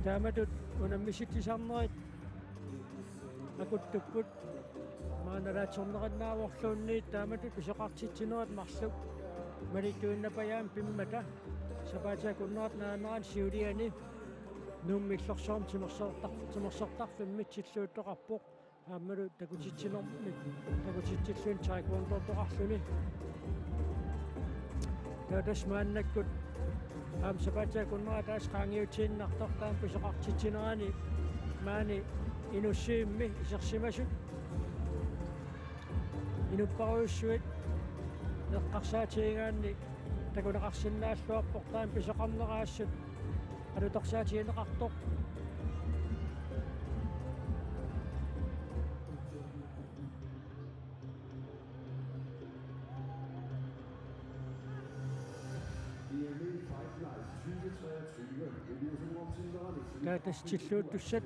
Tämätut on misitti sanoit. Akuttuput. Mä oon ratsonnakat naavoksuun niitä. Tämätut kun se kaksitsinoit massuk. Merituinna pajan pimmata. Sä pääsee kun noot naan siudieni. Nummiksorsom timorsortaq fimmit sitsuuttoqarpuq. Aammalu takutitsinormit. Takutitsitsuun taekwondo-toqarluni. Tadas maannakkut. Sapatsa kun mä taas kangiutsinnartortaan pisoqartitsineraani maani inussiimmi isersimasut inupparuussuit neqqarsaatiingaanni takunaqarsinnaalluarportaan pisoqarneraassut alutorsaatiineqartoq Tätäs tilluuttussat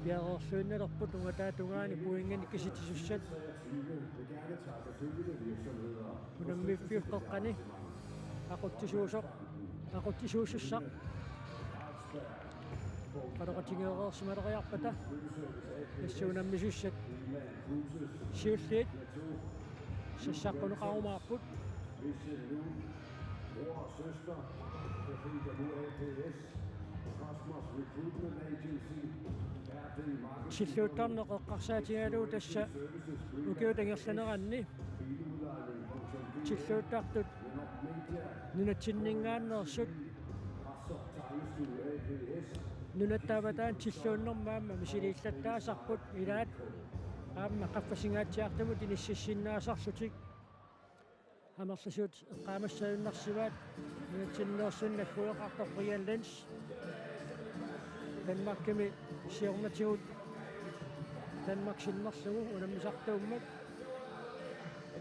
piarorluinnalerput ungataatungaani puingani kisitisussat unammiiffiuqqeqqani aquttisuusussaq qaloqatingeerersimaleriarpata tassuunammissussat siulliit sassaqquneqarumaarput Bror og søster, trafik af APS, Cosmos Recruitment Agency, RD Marketing. Silluuttarneqeqqarsaatigalu tassa ukiutangerlaneranni. Silluuttartut nunatsinningaannersut. Nunattaavataan silluunnermaamma misiliillattaasarput ilaat aamma qaffasingaatsiartamut inississinnaasarslutik. Amerlassuut eqqaamassaayunnersivaat nuatsinneersun nakkueqartorriallans Danmarkimi siornatigut Danmarksinnersugu unammisartuummat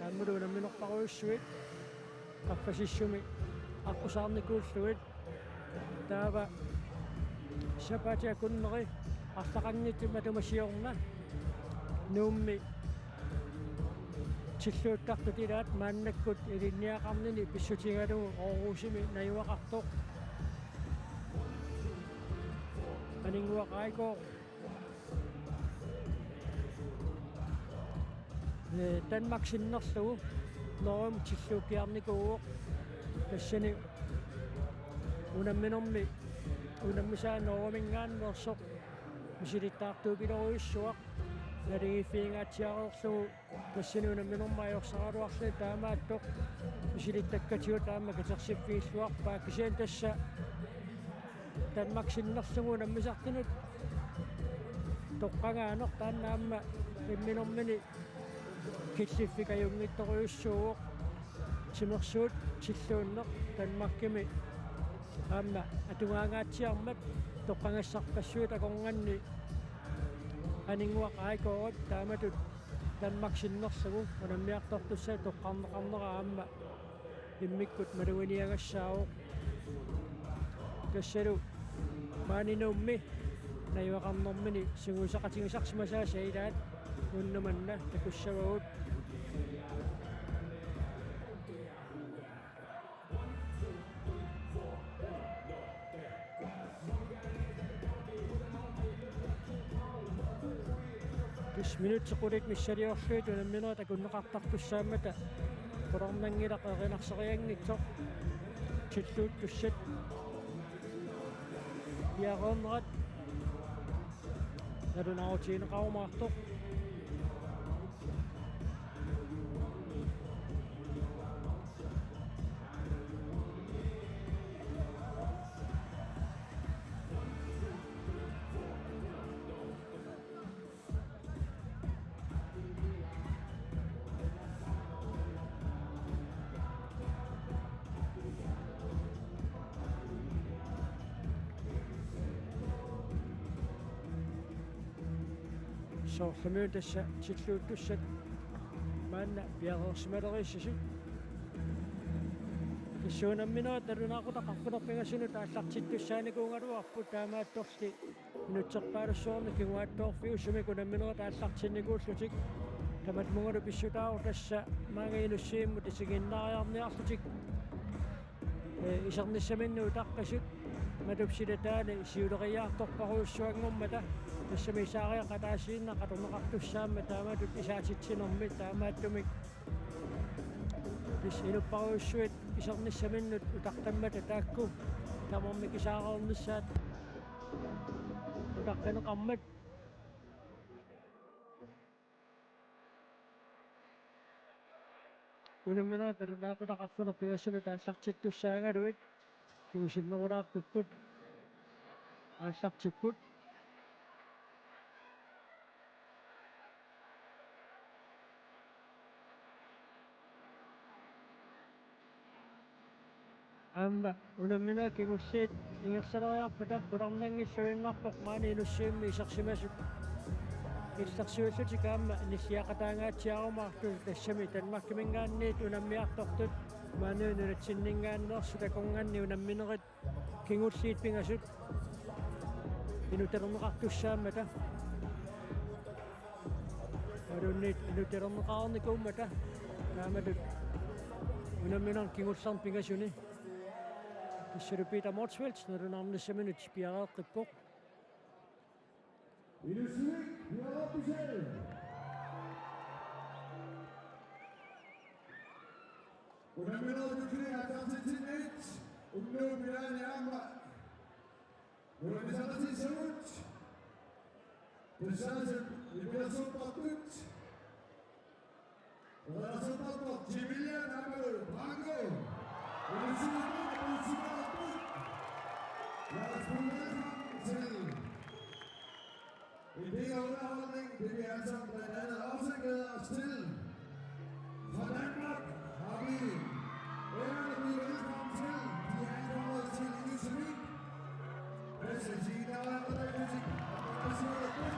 aammulu unamminorparuussuit qaffasissumi aqusaarnikuulluit taava sapatia kunneri арлақангитсима тумассиорна нуумми тиллуuttартут илаат мааннаккут илинниақарнини писсутигалугу оорусими наюақартоқ анингуақайко Danmark sinnerlugu norum tilluukiarnikuuq тассани унамминерми унаммисаа норумингааннерсоқ мисилиттаартуупилоруиссуақ налигиффиингаатсиареерлугу тассани унамминермаajorсараруарлу таамааттоқ мисилиттаккатиу таама катерсиффииллуарпаа кисиан тасса Danmark sinnerlugu унаммисартинут тоққангаанер тааннаамма имминермини киллиффикаюнгитторуйуссууоқ симерсуут тиллууннеқ Danmarkими аама атунгаагаатсиармат тоққангассарпассуут акорнганни анингуақаайкоорат тааматут Danmark sinnerlugu унаммиартортуссаа тоққарнеқарнера аама иммиккут малуиниагассаавоқ тассалу маанинуумми наюақарнэрмини сугусақатигисарсимасаа саилаат уннуманна такуссавагут минутсеқулит миссалиорлуит унамминерат акуннеқартартуссаамата qulornangilaq erinarсериангитсоқ тиллууттуссат пиароонерат налунаутиинеқарумаартоқ soorlamiun tassa tilluuttussat maanna piaqersmalerissasut kissuunamminuat narunaaqutaqarfunerpingassunu taallartittussaanikuungaluarput taamaattorli minutserpaalussuorni kinguattoorfiussumi kunamminuat taallartinnikuullutik tamat mungalu pissutaau tassa maangiinussiimmu tisiginnariarniarlutik isarnissaminnu taqqasut matupsilataani siuleriaartorparuussuanngormata tassami isaariaqataasiinna qatorneqartussaamma taamatut isaatitsinermi taamaattumik tis inupparuussuit isarnissaminnut utaqtammata taakku tamarmik isaaqarnissaat utaqqaneqarmat unamminaa tarunaaqutaqarfunerpigassunu taallartittussaangaluit kiusinnerulaartupput aallartipput amma unamminaa kingussiit ingersaleriarpata pularnangissuinngorpoq maani inussiimmi isarsimasut илларсуиллутик аама ниссиақатаангаатсиаруmaartu тассами танмаркимингаанниит унаммиарторtut маануун унатсиннингааннерсу такорнганни унамминерит кингуллиит пингасут инутернеқартуссааммата аруннит инутернеқарникууммата тааматут унамминер кингулларн пингасуни тассалу Peter Morsfeldt нерунаарниссаминут пиареэққиппоқ Inusuit, Bjerrepisal. Unammineret nukleer aktivitet, umløbigere nærmere. Nu er det sådan set så ud. Det er sådan set, det bliver så godt nyt. Og der er så godt til Vilja nærmere, Branko. Inusuit, lad os få velkommen til en del af underholdning, det vi alle sammen blandt andet også glæder os til. Fra Danmark har vi æren at blive velkommen til. De er ankommet til Inusuit. Hvad skal jeg sige? Der er noget musik. Og så er det.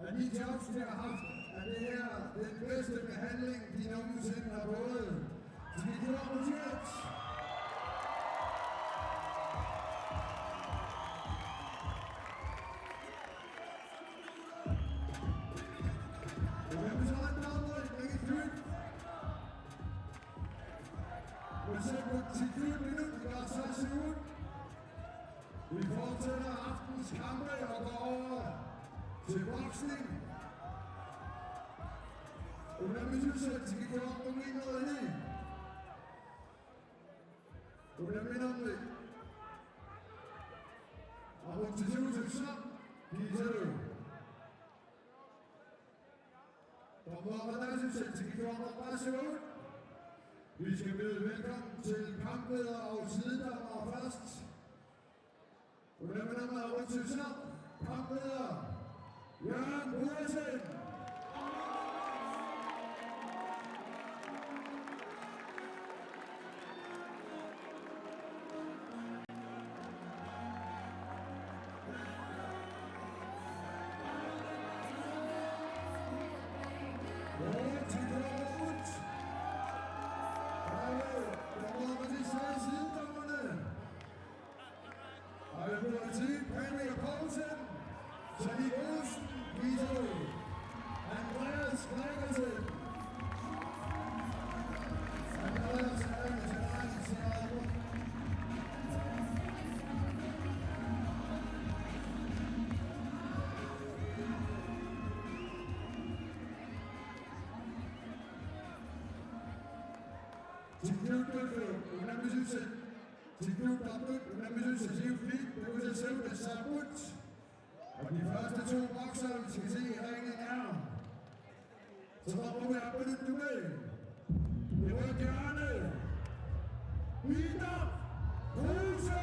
At de jobs, de har haft, at det her den bedste behandling, de nogensinde har fået. Så de gjorde på jobs. Hvem så er navnet? Ikke fyrt. Men så på 10-20 minutter, det var så se ud. Vi fortsætter aftens kampe og går over til boksning. Unamminusat tikikorpunginooni. Unamminamli. Arrotisuutussa kiisalu. Dommermandagsusat tikikorpunginooni. Vi skal byde velkommen til kampleder og sidedommer først. Unamminamli arrotisussa kampleder Jørgen Pedersen. Tiklut, unambitiøse. Tiklut, dobbelt, unambitiøse, siv, flit, det selv, det sabut. Og de første 2 bokser, vi skal se i ringen er. Så hopper vi op på det, du med. Det var gerne. Peter Kruse!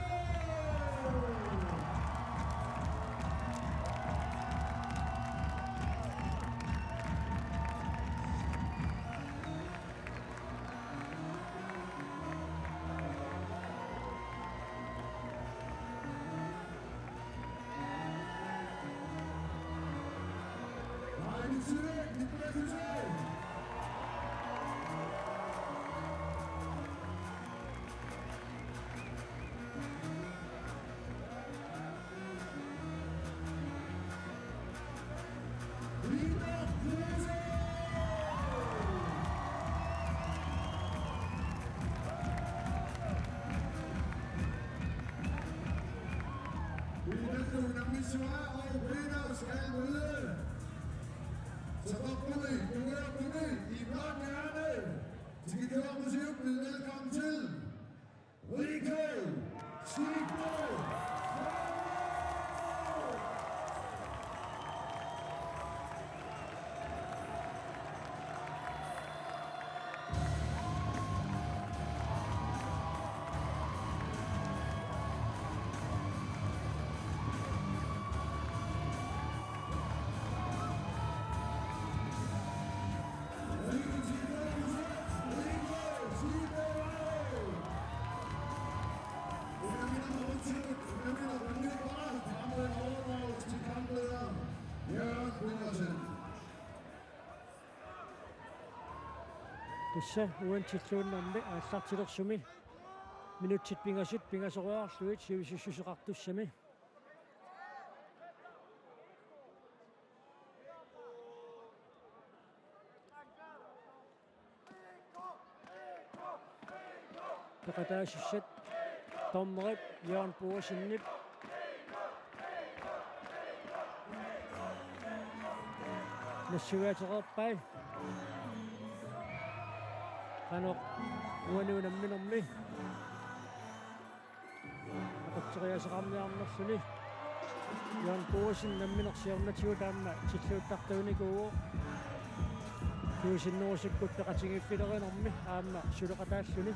Velkommen til Rico Sigbo! Tässä uentitluun namme startilersumi minutsit pingasit pingasoruarluit sivisissuseqartussami taqataasissat tommerip Jørgen Boersinnip nassuateqerpai Ano uanuunamminermi aqatseriasaqarniarnersuni Jørgen Boersen namminersiarnatiu taamma tilluuttartuunikuugu tuusinnuusikkut taqatingiffilerinermi aamma suleqataalluni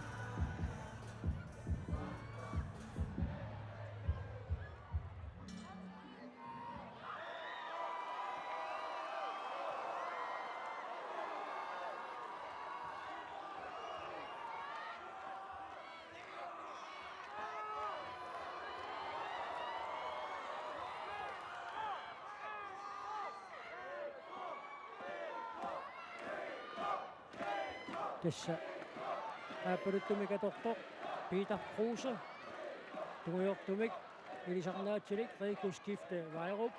Tässä aappaluttumik atortoq Peter Kruse tunguyortumik ilisarnaatilik Rico Skifte Vejrup